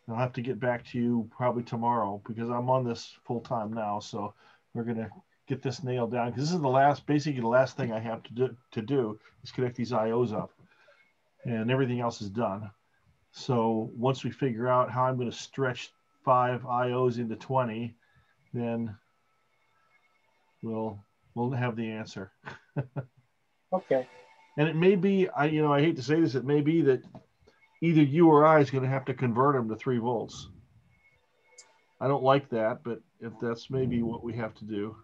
Speaker 15: I'll have to get back to you probably tomorrow because I'm on this full time now. So we're gonna get this nailed down because this is basically the last thing I have to do is connect these IOs up, and everything else is done. So once we figure out how I'm going to stretch 5 IOs into 20, then we'll have the answer.
Speaker 9: okay.
Speaker 15: And it may be, I hate to say this, it may be that either you or I is going to have to convert them to 3 volts. I don't like that, but if that's maybe what we have to do.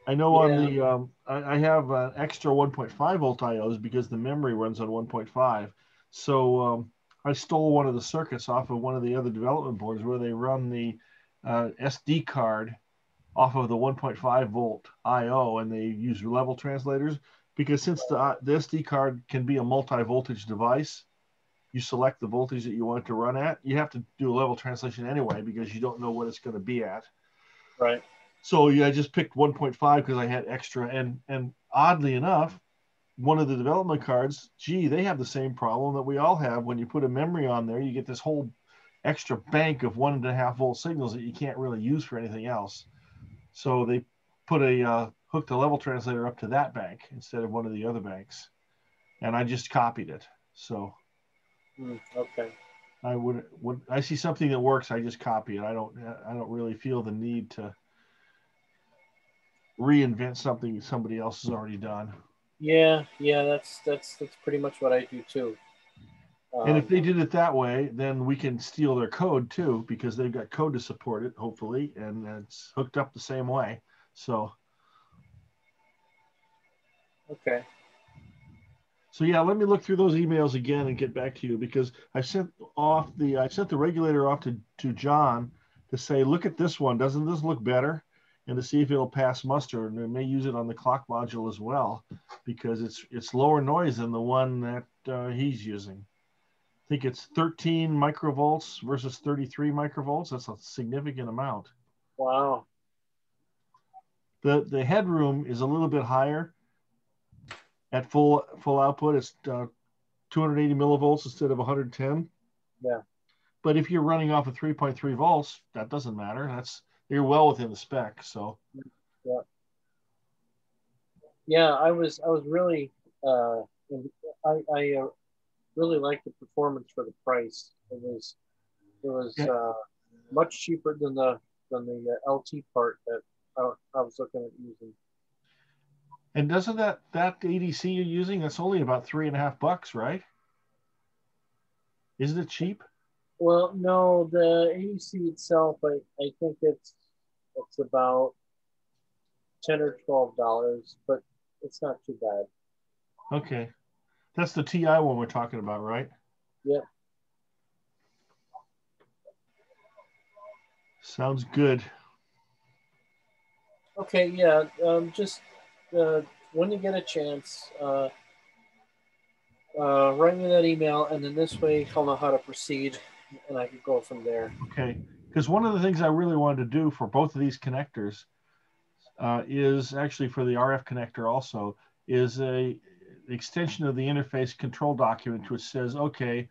Speaker 15: I know on the, I have an extra 1.5 volt IOs because the memory runs on 1.5. So I stole one of the circuits off of one of the other development boards where they run the SD card off of the 1.5 volt IO, and they use level translators because since the SD card can be a multi-voltage device, you select the voltage that you want it to run at. You have to do a level translation anyway because you don't know what it's going to be at.
Speaker 9: Right.
Speaker 15: So yeah, I just picked 1.5 because I had extra, and oddly enough, one of the development cards, they have the same problem that we all have. When you put a memory on there, you get this whole extra bank of 1.5 volt signals that you can't really use for anything else. So they put hooked a level translator up to that bank instead of one of the other banks, and I just copied it. So
Speaker 9: okay.
Speaker 15: I would I see something that works, I just copy it. I don't really feel the need to reinvent something somebody else has already done.
Speaker 9: Yeah, that's pretty much what I do too.
Speaker 15: And if they did it that way, then we can steal their code too, because they've got code to support it, hopefully, and it's hooked up the same way. So.
Speaker 9: Okay.
Speaker 15: So yeah, let me look through those emails again and get back to you because I sent the regulator off to John to say, look at this one, doesn't this look better? And to see if it'll pass muster, and it may use it on the clock module as well because it's lower noise than the one that he's using. I think it's 13 microvolts versus 33 microvolts. That's a significant amount.
Speaker 9: Wow.
Speaker 15: The headroom is a little bit higher. At full output, it's 280 millivolts instead of 110.
Speaker 9: Yeah.
Speaker 15: But if you're running off of 3.3 volts, that doesn't matter. You're well within the spec. So.
Speaker 9: Yeah. Yeah, I was really I really liked the performance for the price. It was much cheaper than the LT part that I was looking at using.
Speaker 15: And doesn't that ADC you're using, that's only about $3.50, right? Isn't it cheap?
Speaker 9: Well, no, the ADC itself, I think it's about $10 or $12, but it's not too bad.
Speaker 15: Okay. That's the TI one we're talking about, right?
Speaker 9: Yeah.
Speaker 15: Sounds good.
Speaker 9: Okay, yeah. Just when you get a chance, write me that email, and then this way I'll know how to proceed, and I can go from there.
Speaker 15: Okay. Because one of the things I really wanted to do for both of these connectors is actually for the RF connector also is a extension of the interface control document which says, okay,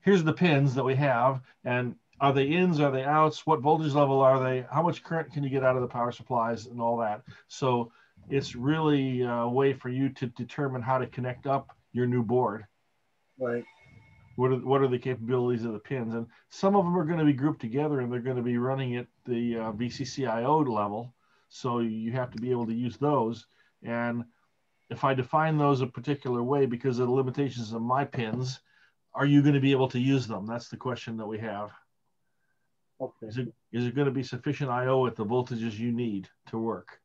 Speaker 15: here's the pins that we have, and are they ins, are they outs, what voltage level are they, how much current can you get out of the power supplies and all that. So it's really a way for you to determine how to connect up your new board.
Speaker 9: Right.
Speaker 15: What are the capabilities of the pins? And some of them are going to be grouped together and they're going to be running at the VCCIO level. So you have to be able to use those. And if I define those a particular way because of the limitations of my pins, are you going to be able to use them? That's the question that we have.
Speaker 9: Okay.
Speaker 15: Is it going to be sufficient IO at the voltages you need to work?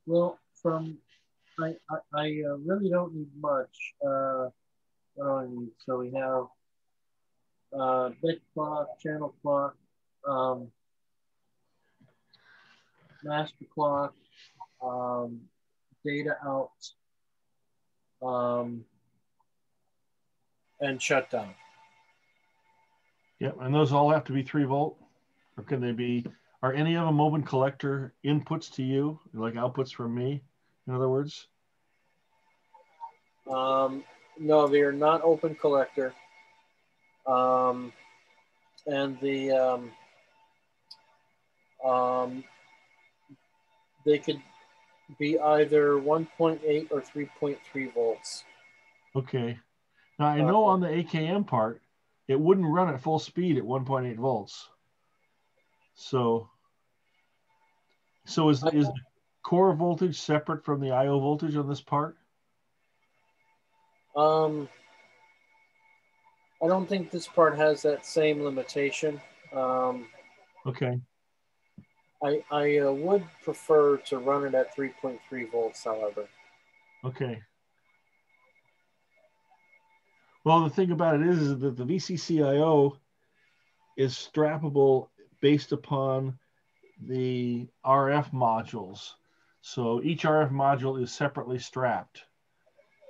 Speaker 9: Well, I really don't need much. What do I need? So we have bit clock, channel clock, master clock, data out, and shutdown.
Speaker 15: Yep, and those all have to be 3 volt, or can they be? Are any of them open collector inputs to you, like outputs from me? In other words.
Speaker 9: No, they are not open collector. And they could be either 1.8 or 3.3 volts.
Speaker 15: Okay. Now I know on the AKM part, it wouldn't run at full speed at 1.8 volts. So is the core voltage separate from the IO voltage on this part?
Speaker 9: I don't think this part has that same limitation.
Speaker 15: Okay.
Speaker 9: I would prefer to run it at 3.3 volts, however.
Speaker 15: Okay. Well, the thing about it is that the VCCIO is strappable based upon the RF modules. So each RF module is separately strapped.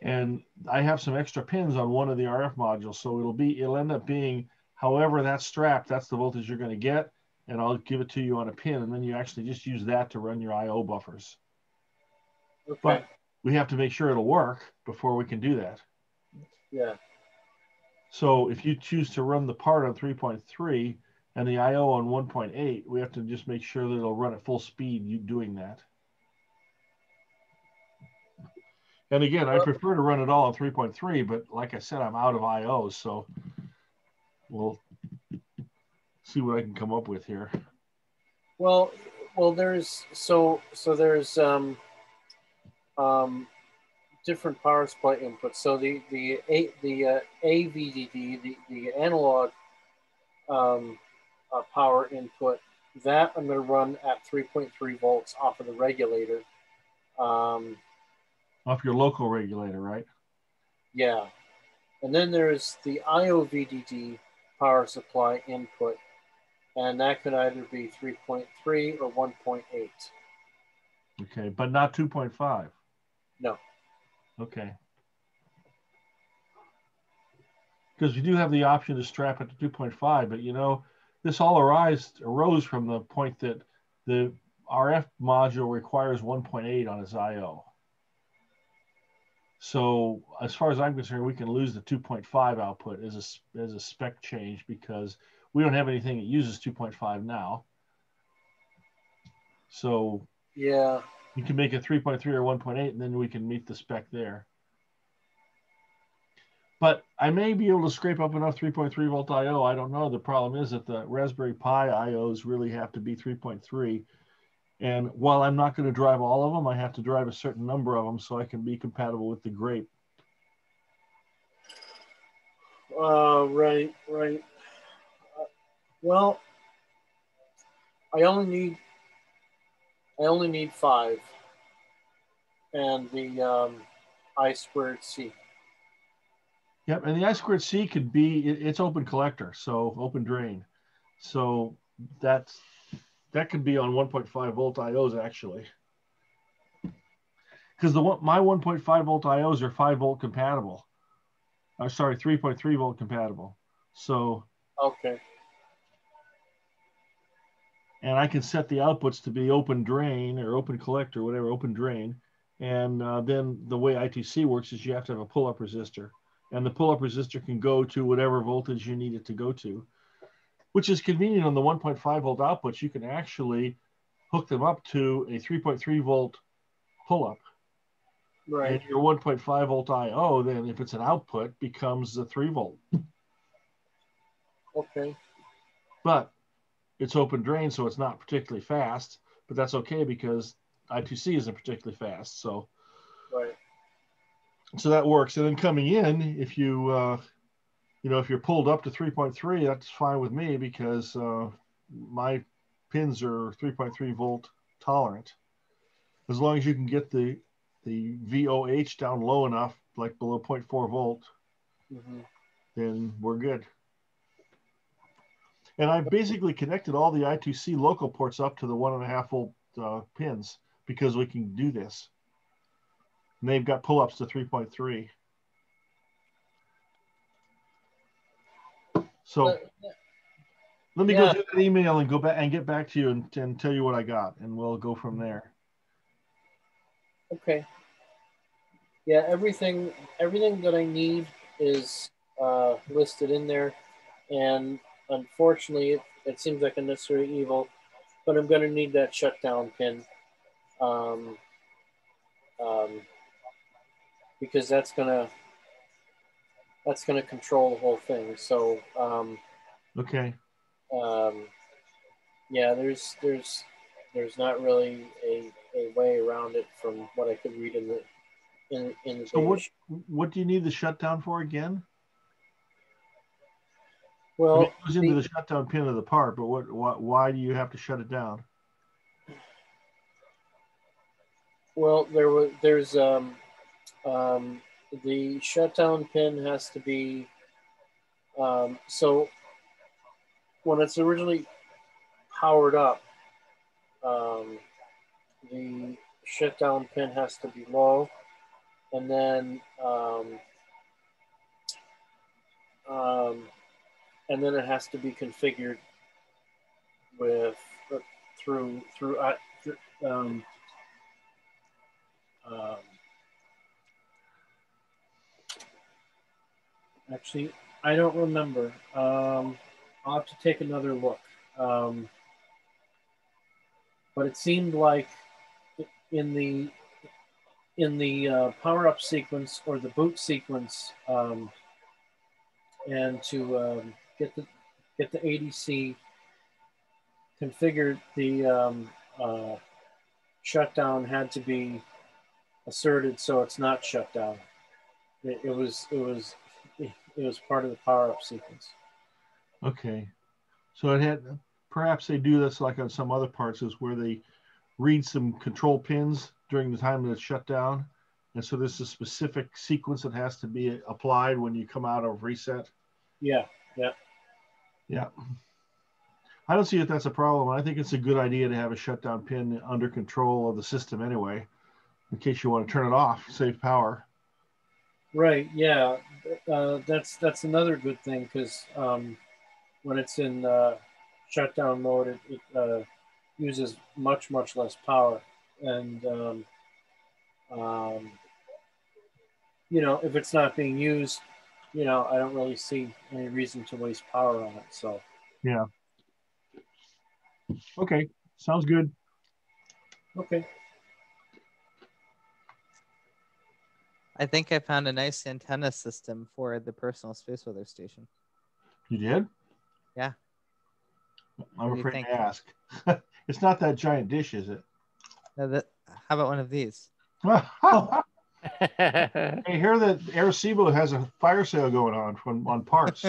Speaker 15: And I have some extra pins on one of the RF modules. So it'll end up being however that's strapped, that's the voltage you're going to get. And I'll give it to you on a pin. And then you actually just use that to run your IO buffers.
Speaker 9: Okay.
Speaker 15: But we have to make sure it'll work before we can do that.
Speaker 9: Yeah.
Speaker 15: So if you choose to run the part on 3.3 and the IO on 1.8, we have to just make sure that it'll run at full speed you doing that. And again, I prefer to run it all on 3.3, but like I said, I'm out of IO, so we'll see what I can come up with here.
Speaker 9: Well, there's there's different power supply inputs. So the AVDD, the analog power input, that I'm going to run at 3.3 volts off of the regulator.
Speaker 15: Off your local regulator, right?
Speaker 9: Yeah. And then there's the IOVDD power supply input, and that could either be 3.3 or 1.8.
Speaker 15: Okay, but not 2.5.
Speaker 9: No.
Speaker 15: Okay. Because you do have the option to strap it to 2.5, but you know, this all arose from the point that the RF module requires 1.8 on its IO. So as far as I'm concerned, we can lose the 2.5 output as a spec change because we don't have anything that uses 2.5 now. So
Speaker 9: yeah,
Speaker 15: you can make it 3.3 or 1.8, and then we can meet the spec there. But I may be able to scrape up enough 3.3 volt IO. I don't know. The problem is that the Raspberry Pi IOs really have to be 3.3. And while I'm not going to drive all of them, I have to drive a certain number of them so I can be compatible with the grape.
Speaker 9: Right. Well, I only need 5, and the I2C.
Speaker 15: Yep, and the I2C could be it's open collector, so open drain, so that could be on 1.5 volt IOs actually, because my 1.5 volt IOs are 5 volt compatible. Sorry, 3.3 volt compatible. So
Speaker 9: okay.
Speaker 15: And I can set the outputs to be open drain or open collector, whatever, open drain. And then the way I2C works is you have to have a pull-up resistor. And the pull-up resistor can go to whatever voltage you need it to go to, which is convenient on the 1.5 volt outputs. You can actually hook them up to a 3.3 volt pull-up.
Speaker 9: Right.
Speaker 15: And your 1.5 volt IO, then if it's an output, becomes a 3 volt.
Speaker 9: Okay.
Speaker 15: But it's open drain, so it's not particularly fast, but that's okay because I2C isn't particularly fast. So,
Speaker 9: right.
Speaker 15: So that works. And then coming in, if you, if you're pulled up to 3.3, that's fine with me because my pins are 3.3 volt tolerant. As long as you can get the VOH down low enough, like below 0.4 volt, then we're good. And I've basically connected all the I2C local ports up to the 1.5 volt pins because we can do this. And they've got pull-ups to 3.3. So let me go through that email and go back and get back to you and tell you what I got, and we'll go from there.
Speaker 9: Okay. Yeah, everything that I need is listed in there, and unfortunately, it seems like a necessary evil, but I'm going to need that shutdown pin, because that's gonna control the whole thing. So
Speaker 15: okay.
Speaker 9: Yeah, there's not really a way around it from what I could read in the
Speaker 15: So
Speaker 9: data.
Speaker 15: what do you need the shutdown for again?
Speaker 9: Well,
Speaker 15: I mean, it goes into the shutdown pin of the part, but why do you have to shut it down?
Speaker 9: Well, there's the shutdown pin has to be so when it's originally powered up, the shutdown pin has to be low, and then it has to be configured with through actually, I don't remember. I'll have to take another look. But it seemed like in the power up sequence or the boot sequence, and to get the ADC configured, the shutdown had to be asserted so it's not shut down. It was part of the power up sequence.
Speaker 15: Okay, so it had, perhaps they do this like on some other parts, is where they read some control pins during the time that it's shut down, and so there's a specific sequence that has to be applied when you come out of reset.
Speaker 9: Yeah.
Speaker 15: I don't see if that's a problem. I think it's a good idea to have a shutdown pin under control of the system anyway, in case you want to turn it off, save power.
Speaker 9: Right. Yeah. That's another good thing, because when it's in shutdown mode, it uses much less power, and if it's not being used, I don't really see any reason to waste power on it. So
Speaker 15: yeah. Okay, sounds good.
Speaker 9: Okay.
Speaker 1: I think I found a nice antenna system for the personal space weather station.
Speaker 15: You did?
Speaker 1: Yeah.
Speaker 15: I'm afraid to ask. It's not that giant dish, is it?
Speaker 1: How about one of these?
Speaker 15: I hear that Arecibo has a fire sale going on parts.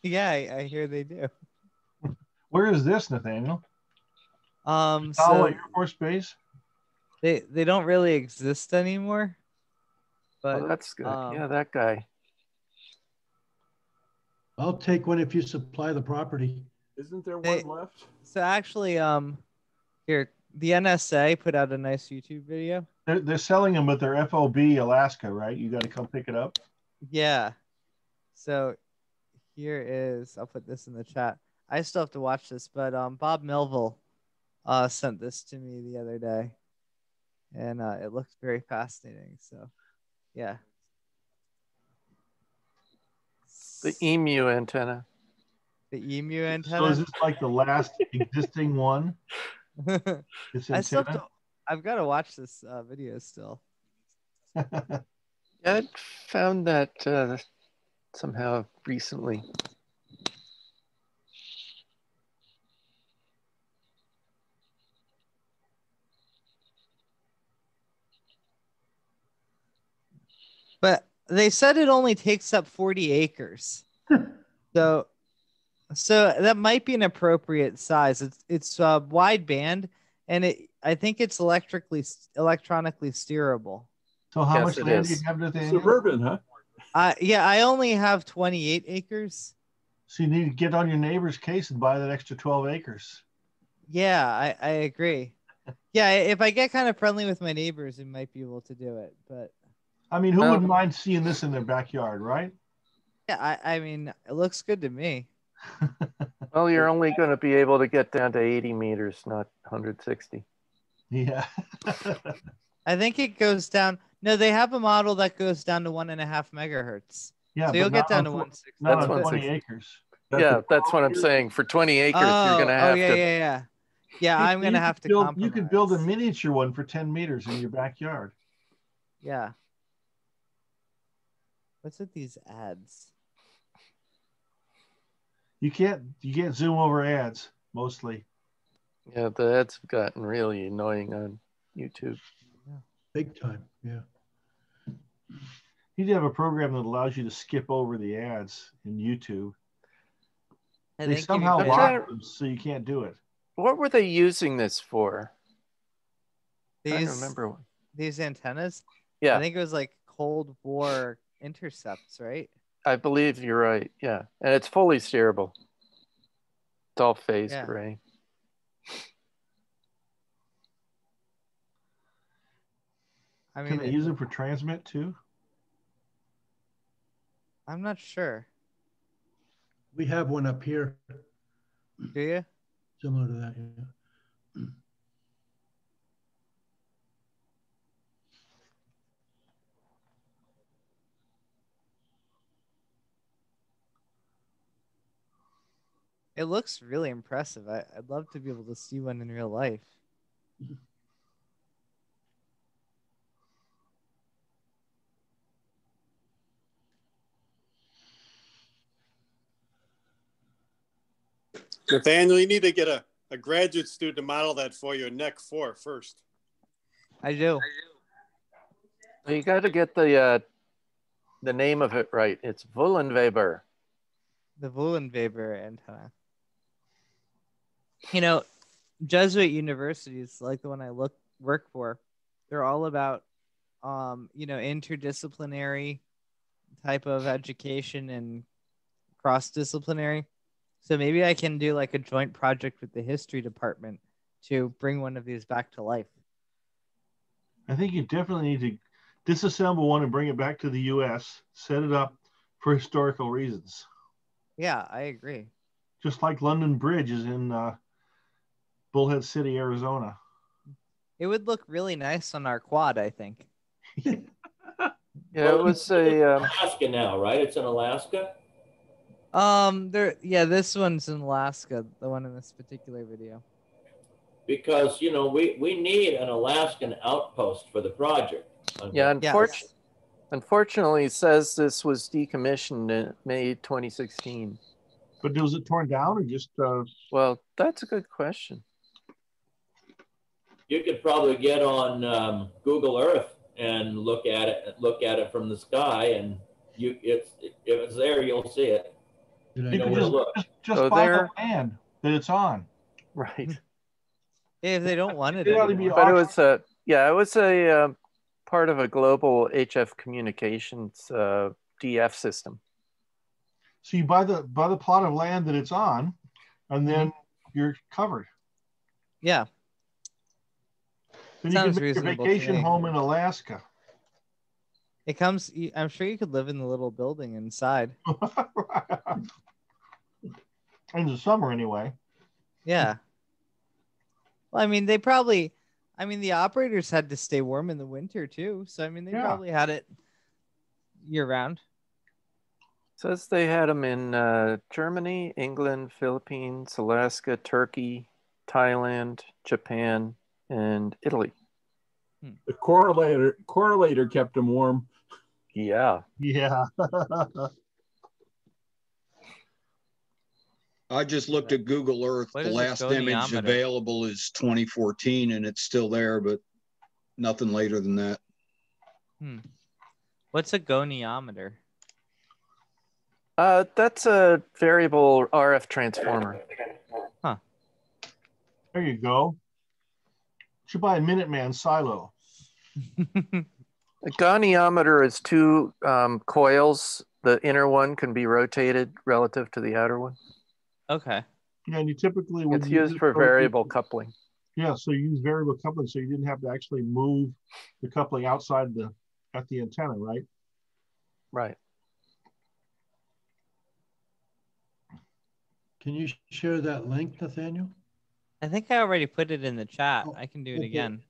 Speaker 1: Yeah, I hear they do.
Speaker 15: Where is this, Nathaniel?
Speaker 1: So
Speaker 15: Air Force Base.
Speaker 1: They don't really exist anymore. But
Speaker 8: that's good. Yeah, that guy.
Speaker 4: I'll take one if you supply the property.
Speaker 14: Isn't there one left?
Speaker 1: So actually, here, the NSA put out a nice YouTube video.
Speaker 15: They're selling them, but they're FOB Alaska, right? You got to come pick it up.
Speaker 1: Yeah. So here is, I'll put this in the chat. I still have to watch this, but Bob Melville sent this to me the other day, and it looks very fascinating. So, yeah.
Speaker 8: The emu antenna.
Speaker 1: The emu antenna.
Speaker 15: So is this like the last existing one?
Speaker 1: I've got to watch this video still.
Speaker 8: I found that somehow recently.
Speaker 1: But they said it only takes up 40 acres. So that might be an appropriate size. It's wideband, and I think it's electronically steerable.
Speaker 15: So how much land do you have, Nathaniel?
Speaker 14: Suburban, huh?
Speaker 1: Yeah, I only have 28 acres.
Speaker 15: So you need to get on your neighbor's case and buy that extra 12 acres.
Speaker 1: Yeah, I agree. Yeah, if I get kind of friendly with my neighbors, we might be able to do it. But
Speaker 15: I mean, who wouldn't mind seeing this in their backyard, right?
Speaker 1: Yeah, I mean, it looks good to me.
Speaker 8: Well, you're only going to be able to get down to 80 meters, not 160.
Speaker 15: Yeah.
Speaker 1: I think it goes down. No, they have a model that goes down to 1.5 megahertz.
Speaker 15: Yeah,
Speaker 1: so
Speaker 15: but
Speaker 1: you'll get
Speaker 15: not
Speaker 1: down
Speaker 15: on
Speaker 1: to
Speaker 15: tw-
Speaker 1: 160.
Speaker 15: not
Speaker 8: That's
Speaker 15: on 20
Speaker 8: 160.
Speaker 15: acres.
Speaker 8: Yeah, that's what I'm saying. For 20 acres, you're going to have to.
Speaker 1: Yeah, I'm going to have to compromise.
Speaker 15: You could build a miniature one for 10 meters in your backyard.
Speaker 1: Yeah. What's with these ads?
Speaker 15: You can't zoom over ads mostly.
Speaker 8: Yeah, the ads have gotten really annoying on YouTube.
Speaker 4: Yeah, big time. Yeah.
Speaker 15: You need to have a program that allows you to skip over the ads in YouTube. They somehow lock them so you can't do it.
Speaker 8: What were they using this for? I remember.
Speaker 1: These antennas?
Speaker 8: Yeah.
Speaker 1: I think it was like Cold War intercepts, right?
Speaker 8: I believe you're right. Yeah. And it's fully steerable. It's all phased array.
Speaker 1: I mean,
Speaker 15: can they use them for transmit too?
Speaker 1: I'm not sure.
Speaker 4: We have one up here.
Speaker 1: Do you?
Speaker 4: Similar to that, yeah.
Speaker 1: It looks really impressive. I'd love to be able to see one in real life.
Speaker 19: Nathaniel, you need to get a graduate student to model that for you in NEC 4 first.
Speaker 1: I do.
Speaker 8: Well, you got to get the name of it right. It's Wollenweber.
Speaker 1: The Wollenweber antenna. You know, Jesuit universities, like the one I work for, they're all about, you know, interdisciplinary type of education and cross-disciplinary. So maybe I can do like a joint project with the history department to bring one of these back to life.
Speaker 15: I think you definitely need to disassemble one and bring it back to the U.S., set it up for historical reasons.
Speaker 1: Yeah, I agree.
Speaker 15: Just like London Bridge is in Bullhead City, Arizona.
Speaker 1: It would look really nice on our quad, I think.
Speaker 8: Yeah, it was
Speaker 3: Alaska now, right? It's in Alaska.
Speaker 1: This one's in Alaska, the one in this particular video.
Speaker 3: Because, you know, we need an Alaskan outpost for the project.
Speaker 8: Yeah, unfortunately, it says this was decommissioned in May 2016.
Speaker 15: But was it torn down or just?
Speaker 8: Well, that's a good question.
Speaker 3: You could probably get on Google Earth and look at it from the sky, and if it's there, you'll see it.
Speaker 15: You can just buy the land that it's on.
Speaker 8: Right.
Speaker 1: If they don't want it,
Speaker 8: but it was a part of a global HF communications DF system.
Speaker 15: So you buy the plot of land that it's on, and then you're covered.
Speaker 1: Yeah.
Speaker 15: Then you can make your vacation home in Alaska.
Speaker 1: It comes. I'm sure you could live in the little building inside.
Speaker 15: In the summer, anyway.
Speaker 1: Yeah. Well, I mean, the operators had to stay warm in the winter too. So, I mean, they probably had it year round.
Speaker 8: Says they had them in Germany, England, Philippines, Alaska, Turkey, Thailand, Japan, and Italy.
Speaker 14: The correlator kept them warm.
Speaker 8: Yeah.
Speaker 15: Yeah.
Speaker 11: I just looked at Google Earth. The last image available is 2014, and it's still there, but nothing later than that.
Speaker 1: What's a goniometer?
Speaker 8: That's a variable RF transformer.
Speaker 1: Huh.
Speaker 15: There you go. Should buy a Minuteman silo.
Speaker 8: A goniometer is two coils. The inner one can be rotated relative to the outer one.
Speaker 1: Okay.
Speaker 15: Yeah, and you typically
Speaker 8: it's used for variable coupling.
Speaker 15: Yeah, so you use variable coupling, so you didn't have to actually move the coupling outside at the antenna, right?
Speaker 8: Right.
Speaker 4: Can you share that link, Nathaniel?
Speaker 1: I think I already put it in the chat. I can do it again.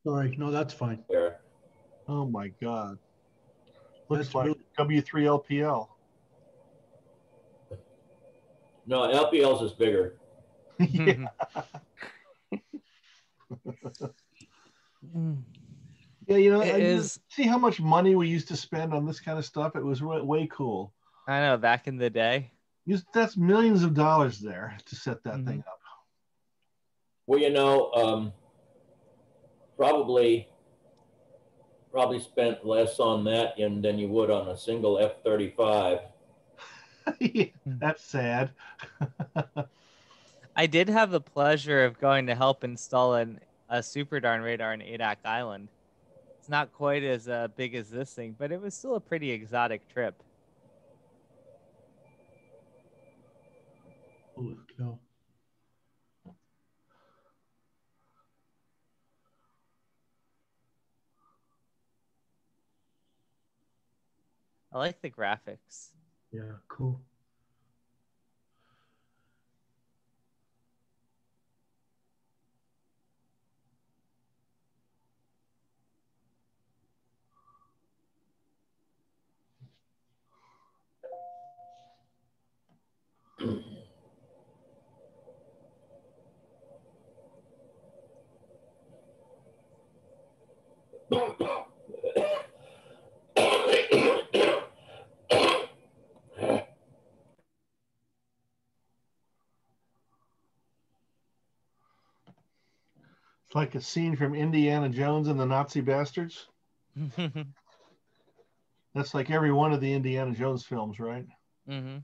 Speaker 4: Sorry, no, that's fine.
Speaker 15: Oh my God. Looks like W3LPL.
Speaker 3: No, LPL's is bigger.
Speaker 15: Yeah. Yeah, you know, see how much money we used to spend on this kind of stuff? It was way cool.
Speaker 1: I know, back in the day.
Speaker 15: That's millions of dollars there to set that thing up.
Speaker 3: Well, you know, probably spent less on that than you would on a single F-35.
Speaker 15: Yeah, that's sad.
Speaker 1: I did have the pleasure of going to help install a Super Darn radar in Adak Island. It's not quite as big as this thing, but it was still a pretty exotic trip.
Speaker 4: Holy cow.
Speaker 1: I like the graphics.
Speaker 4: Yeah, cool.
Speaker 15: It's like a scene from Indiana Jones and the Nazi Bastards. That's like every one of the Indiana Jones films, right?
Speaker 1: Mm-hmm.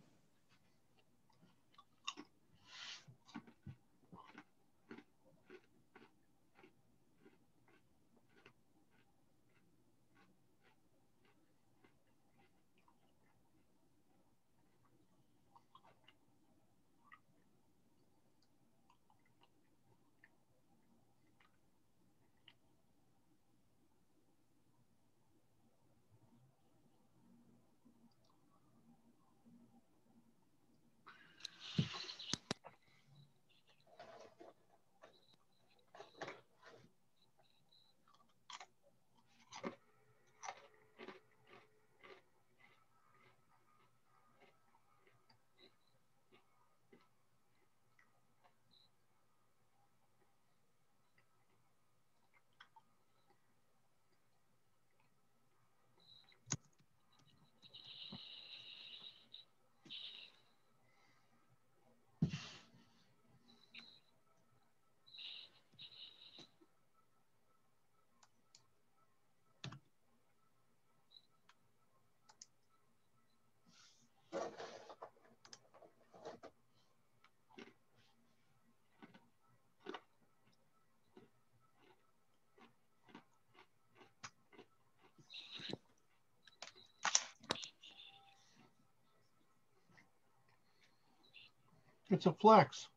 Speaker 15: It's a flex.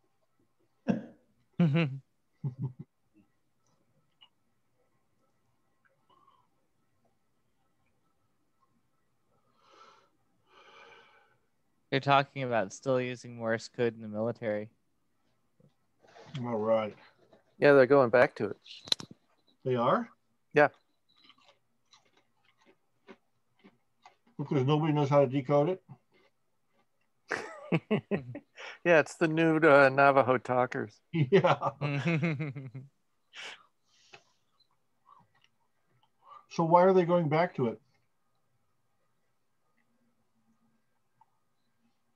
Speaker 1: They're talking about still using Morse code in the military.
Speaker 15: All right.
Speaker 8: Yeah, they're going back to it.
Speaker 15: They are?
Speaker 8: Yeah.
Speaker 15: Because nobody knows how to decode it?
Speaker 8: Yeah, it's the new Navajo talkers.
Speaker 15: Yeah. So why are they going back to it?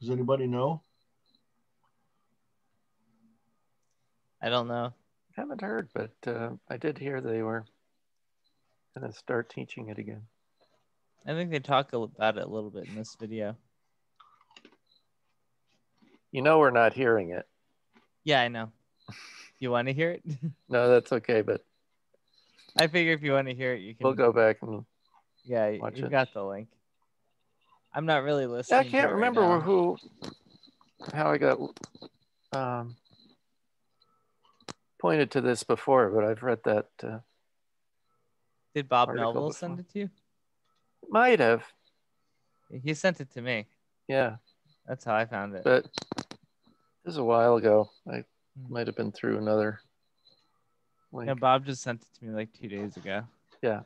Speaker 15: Does anybody know?
Speaker 1: I don't know.
Speaker 8: I haven't heard, but I did hear they were going to start teaching it again.
Speaker 1: I think they talk about it a little bit in this video.
Speaker 8: You know we're not hearing it.
Speaker 1: Yeah, I know. You want to hear it?
Speaker 8: No, that's okay, but
Speaker 1: I figure if you want to hear it, you can.
Speaker 8: We'll go back and
Speaker 1: you've got the link. I'm not really listening.
Speaker 8: I can't remember how I got pointed to this before, but I've read that.
Speaker 1: Did Bob Melville send it to you?
Speaker 8: Might have.
Speaker 1: He sent it to me.
Speaker 8: Yeah.
Speaker 1: That's how I found it.
Speaker 8: But this is a while ago. I might have been through another link.
Speaker 1: Yeah, Bob just sent it to me like 2 days ago.
Speaker 8: Yeah.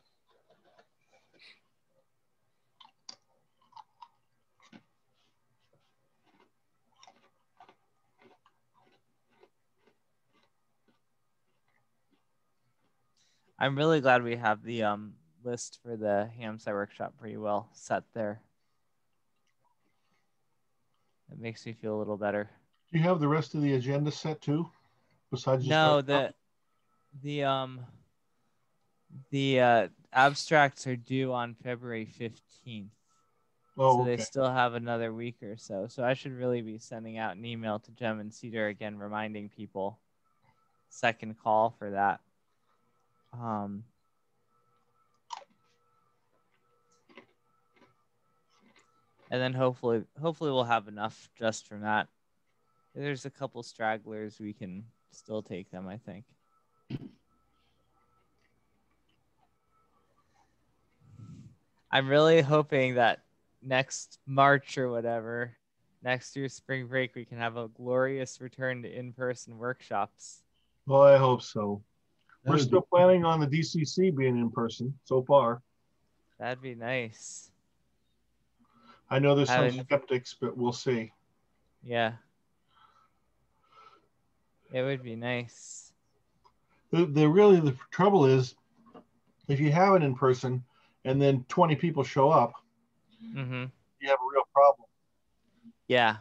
Speaker 1: I'm really glad we have the list for the HamSCI workshop pretty well set there. It makes me feel a little better.
Speaker 15: Do you have the rest of the agenda set too? Besides just
Speaker 1: no, the abstracts are due on February 15th.
Speaker 15: Oh,
Speaker 1: so
Speaker 15: okay.
Speaker 1: they still have another week or so. So I should really be sending out an email to Gem and Cedar again, reminding people second call for that. And then hopefully we'll have enough just from that. There's a couple stragglers, we can still take them, I think. I'm really hoping that next March or whatever, next year's spring break, we can have a glorious return to in-person workshops.
Speaker 15: Well, I hope so. We're still planning on the DCC being in person so far.
Speaker 1: That'd be nice.
Speaker 15: I know there's some skeptics, but we'll see.
Speaker 1: Yeah. It would be nice.
Speaker 15: The trouble is, if you have it in person and then 20 people show up, you have a real problem.
Speaker 1: Yeah.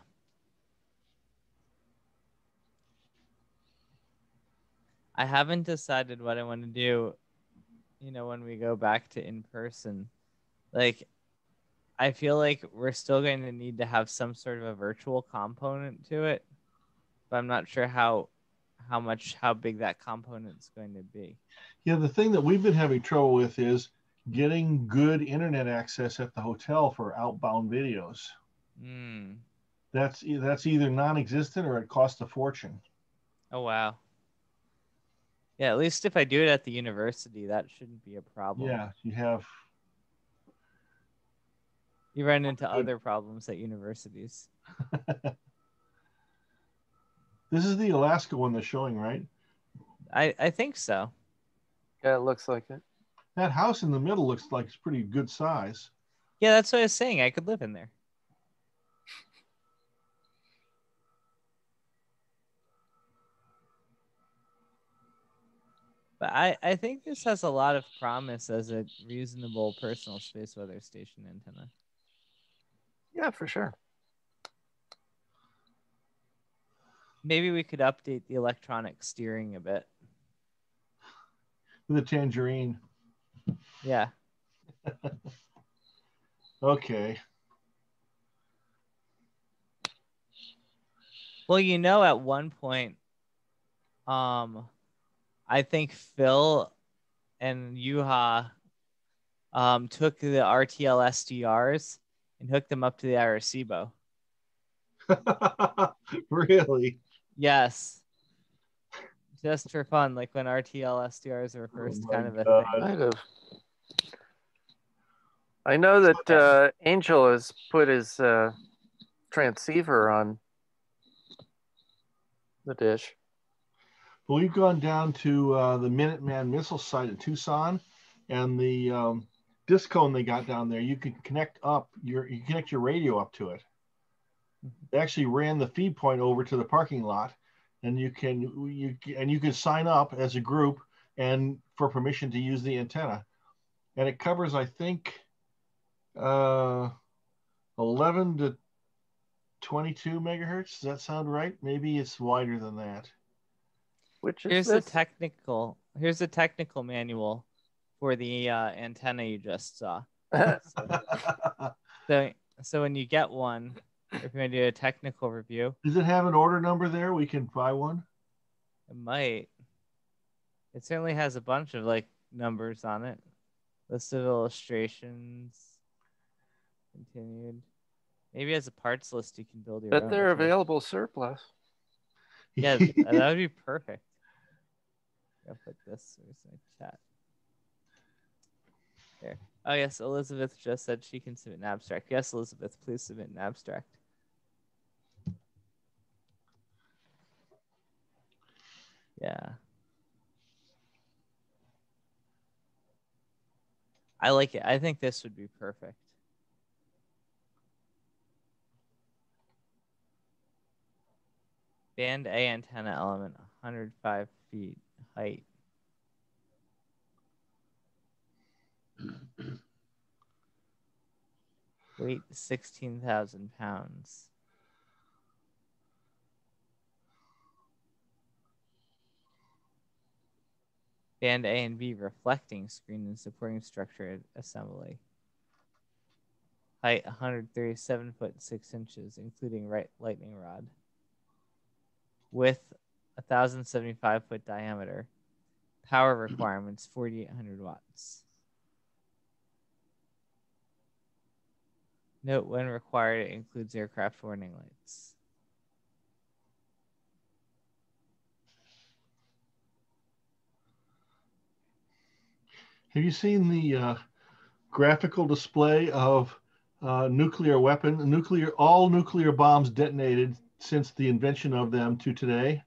Speaker 1: I haven't decided what I want to do, when we go back to in person. Like, I feel like we're still going to need to have some sort of a virtual component to it, but I'm not sure how big that component's going to be.
Speaker 15: Yeah, the thing that we've been having trouble with is getting good internet access at the hotel for outbound videos. That's either non-existent or it costs a fortune.
Speaker 1: Oh, wow. Yeah, at least if I do it at the university, that shouldn't be a problem.
Speaker 15: Yeah,
Speaker 1: you run into other problems at universities.
Speaker 15: This is the Alaska one they're showing, right?
Speaker 1: I think so.
Speaker 8: Yeah, it looks like it.
Speaker 15: That house in the middle looks like it's pretty good size.
Speaker 1: Yeah, that's what I was saying. I could live in there. But I think this has a lot of promise as a reasonable personal space weather station antenna.
Speaker 8: Yeah, for sure.
Speaker 1: Maybe we could update the electronic steering a bit.
Speaker 15: The Tangerine.
Speaker 1: Yeah.
Speaker 15: Okay.
Speaker 1: Well, at one point, I think Phil and Yuha took the RTL SDRs and hooked them up to the Arecibo.
Speaker 15: Really?
Speaker 1: Yes. Just for fun, like when RTL SDRs were first kind of a thing.
Speaker 8: Kind of. I know that Angel has put his transceiver on the dish.
Speaker 15: Well, we've gone down to the Minuteman missile site at Tucson, and the disc cone they got down there. You can connect your radio up to it. They actually ran the feed point over to the parking lot, and you can sign up as a group and for permission to use the antenna, and it covers, I think, 11 to 22 megahertz. Does that sound right? Maybe it's wider than that.
Speaker 1: Here's the technical manual for the antenna you just saw. So when you get one, if you're going to do a technical review.
Speaker 15: Does it have an order number there? We can buy one?
Speaker 1: It might. It certainly has a bunch of numbers on it. List of illustrations. Continued. Maybe as a parts list you can build your own.
Speaker 8: But they're available surplus.
Speaker 1: Yeah, that would be perfect. I'll put this in the chat. There. Oh yes, Elizabeth just said she can submit an abstract. Yes, Elizabeth, please submit an abstract. Yeah. I like it. I think this would be perfect. Band A antenna element, 105 feet height. Weight 16,000 pounds. Band A and B reflecting screen and supporting structure assembly. Height 137 foot 6 inches, including right lightning rod. Width 1,075 foot diameter. Power requirements 4,800 watts. Note when required, it includes aircraft warning lights.
Speaker 15: Have you seen the graphical display of nuclear weapon, all nuclear bombs detonated since the invention of them to today?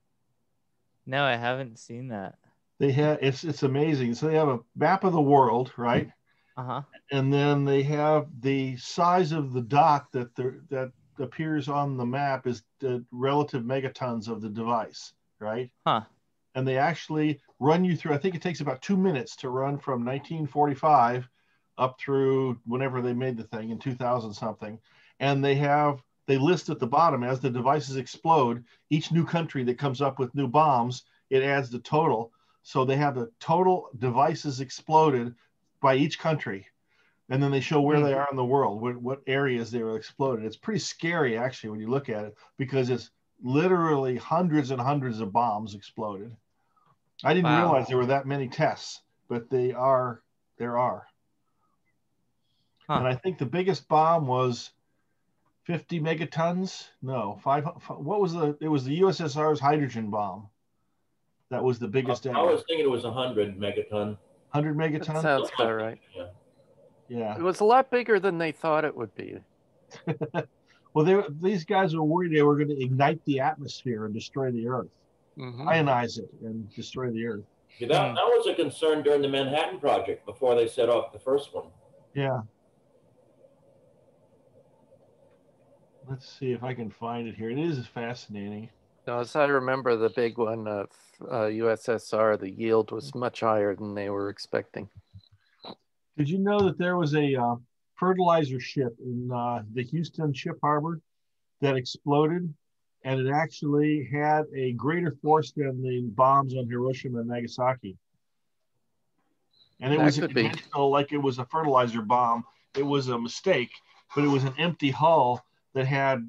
Speaker 1: No, I haven't seen that.
Speaker 15: They have, it's amazing. So they have a map of the world, right?
Speaker 1: Uh-huh.
Speaker 15: And then they have the size of the dot that appears on the map is the relative megatons of the device, right?
Speaker 1: Huh.
Speaker 15: And they actually run you through, I think it takes about 2 minutes to run from 1945 up through whenever they made the thing in 2000 something. And they list at the bottom, as the devices explode, each new country that comes up with new bombs, it adds the total. So they have the total devices exploded by each country. And then they show where they are in the world, what areas they were exploded. It's pretty scary, actually, when you look at it, because it's literally hundreds and hundreds of bombs exploded. I didn't realize there were that many tests, but there are.
Speaker 1: Huh.
Speaker 15: And I think the biggest bomb was 50 megatons. No, what was it was the USSR's hydrogen bomb. That was the biggest ever.
Speaker 3: I was thinking it was 100 megaton.
Speaker 15: 100 megatons?
Speaker 8: That sounds about right.
Speaker 3: Yeah.
Speaker 15: Yeah.
Speaker 8: It was a lot bigger than they thought it would be.
Speaker 15: Well, these guys were worried they were going to ignite the atmosphere and destroy the Earth. Ionize it and destroy the Earth.
Speaker 3: Yeah, that was a concern during the Manhattan Project before they set off the first one.
Speaker 15: Yeah. Let's see if I can find it here. It is fascinating.
Speaker 8: No, as I remember, the big one of USSR, the yield was much higher than they were expecting.
Speaker 15: Did you know that there was a fertilizer ship in the Houston ship harbor that exploded, and it actually had a greater force than the bombs on Hiroshima and Nagasaki? And it was intentional, like it was a fertilizer bomb. It was a mistake, but it was an empty hull that had,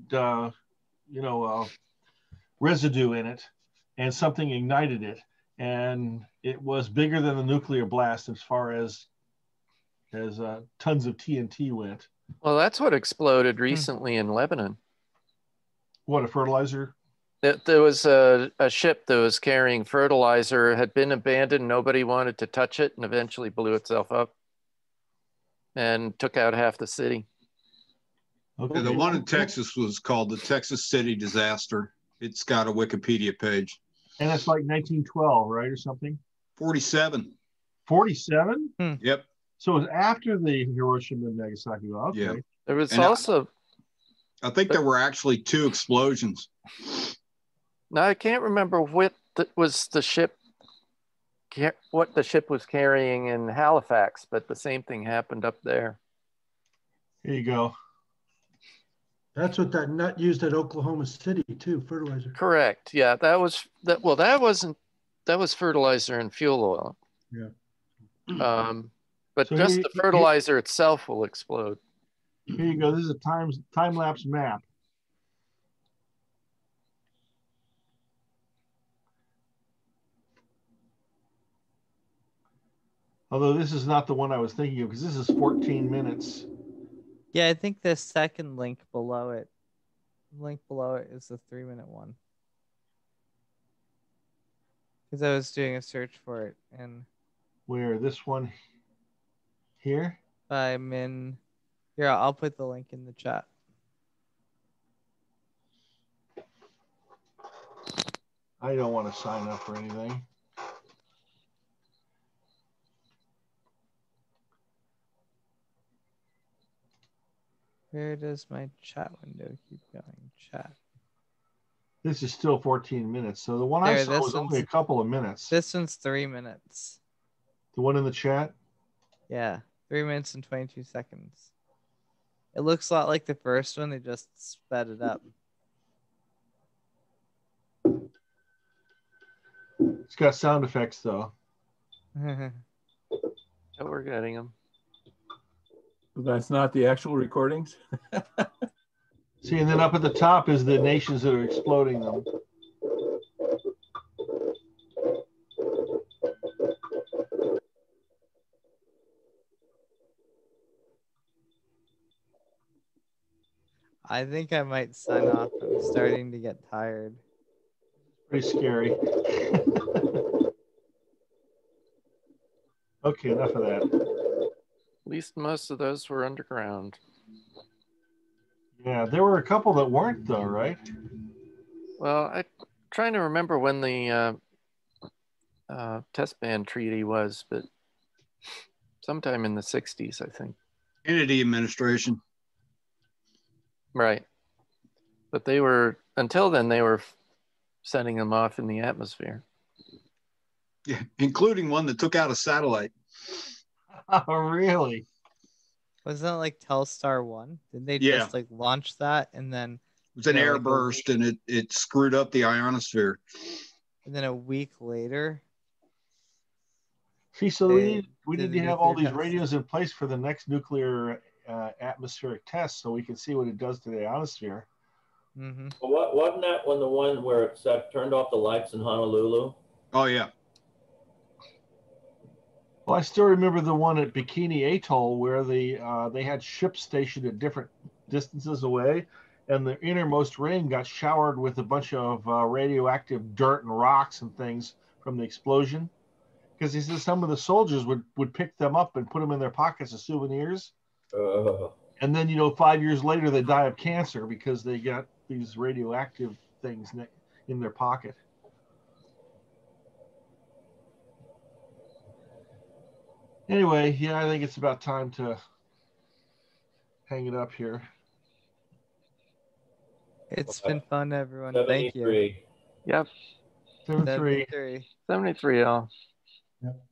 Speaker 15: residue in it, and something ignited it. And it was bigger than the nuclear blast as far as tons of TNT went.
Speaker 8: Well, that's what exploded recently in Lebanon.
Speaker 15: What, a fertilizer?
Speaker 8: There was a ship that was carrying fertilizer, had been abandoned, nobody wanted to touch it, and eventually blew itself up and took out half the city.
Speaker 11: Okay. Yeah, the one in Texas was called the Texas City Disaster. It's got a Wikipedia page.
Speaker 15: And it's like 1912, right, or something?
Speaker 11: 47.
Speaker 15: 47?
Speaker 11: Yep.
Speaker 15: So it was after the Hiroshima and Nagasaki. Okay.
Speaker 11: Yeah.
Speaker 8: There was also...
Speaker 11: I think there were actually 2 explosions.
Speaker 8: Now, I can't remember what was the ship, what the ship was carrying in Halifax, but the same thing happened up there.
Speaker 15: Here you go.
Speaker 4: That's what that nut used at Oklahoma City too, fertilizer.
Speaker 8: Correct. Yeah, that was that. Well, that was fertilizer and fuel oil.
Speaker 15: Yeah.
Speaker 8: But so just the fertilizer itself will explode.
Speaker 15: Here you go. This is a time-lapse map. Although this is not the one I was thinking of, because this is 14 minutes.
Speaker 1: Yeah, I think the second link below it is the 3-minute one. Because I was doing a search for it. And
Speaker 15: where? This one here?
Speaker 1: I'm in... Here, I'll put the link in the chat.
Speaker 15: I don't want to sign up for anything.
Speaker 1: Where does my chat window keep going? Chat.
Speaker 15: This is still 14 minutes. So the one I saw was only a couple of minutes.
Speaker 1: This one's 3 minutes.
Speaker 15: The one in the chat?
Speaker 1: Yeah, 3 minutes and 22 seconds. It looks a lot like the first one. They just sped it up.
Speaker 15: It's got sound effects though.
Speaker 8: Oh, we're getting them.
Speaker 14: That's not the actual recordings.
Speaker 15: See, and then up at the top is the nations that are exploding them.
Speaker 1: I think I might sign off. I'm starting to get tired.
Speaker 15: Pretty scary. Okay, enough of that.
Speaker 8: At least most of those were underground.
Speaker 15: Yeah, there were a couple that weren't though, right?
Speaker 8: Well, I'm trying to remember when the test ban treaty was, but sometime in the 60s, I think.
Speaker 11: Kennedy administration.
Speaker 8: Right. But they were, until then, they were sending them off in the atmosphere.
Speaker 11: Yeah, including one that took out a satellite.
Speaker 15: Oh, really?
Speaker 1: Wasn't that like Telstar 1? Did they
Speaker 11: Yeah.
Speaker 1: just like launch that and then
Speaker 11: It was an airburst and it screwed up the ionosphere.
Speaker 1: And then a week later.
Speaker 15: See, so we need to have all these radios in place for the next nuclear atmospheric test so we can see what it does to the ionosphere.
Speaker 1: Mm-hmm.
Speaker 3: Well, wasn't that the one where it turned off the lights in Honolulu?
Speaker 11: Oh, yeah.
Speaker 15: Well, I still remember the one at Bikini Atoll where they had ships stationed at different distances away, and the innermost ring got showered with a bunch of radioactive dirt and rocks and things from the explosion. Because he says some of the soldiers would pick them up and put them in their pockets as souvenirs. And then, 5 years later, they die of cancer because they got these radioactive things in their pocket. Anyway, yeah, I think it's about time to hang it up here.
Speaker 1: It's been fun, everyone. Thank you.
Speaker 8: Yep.
Speaker 15: 73.
Speaker 8: 73, y'all.
Speaker 16: Yep.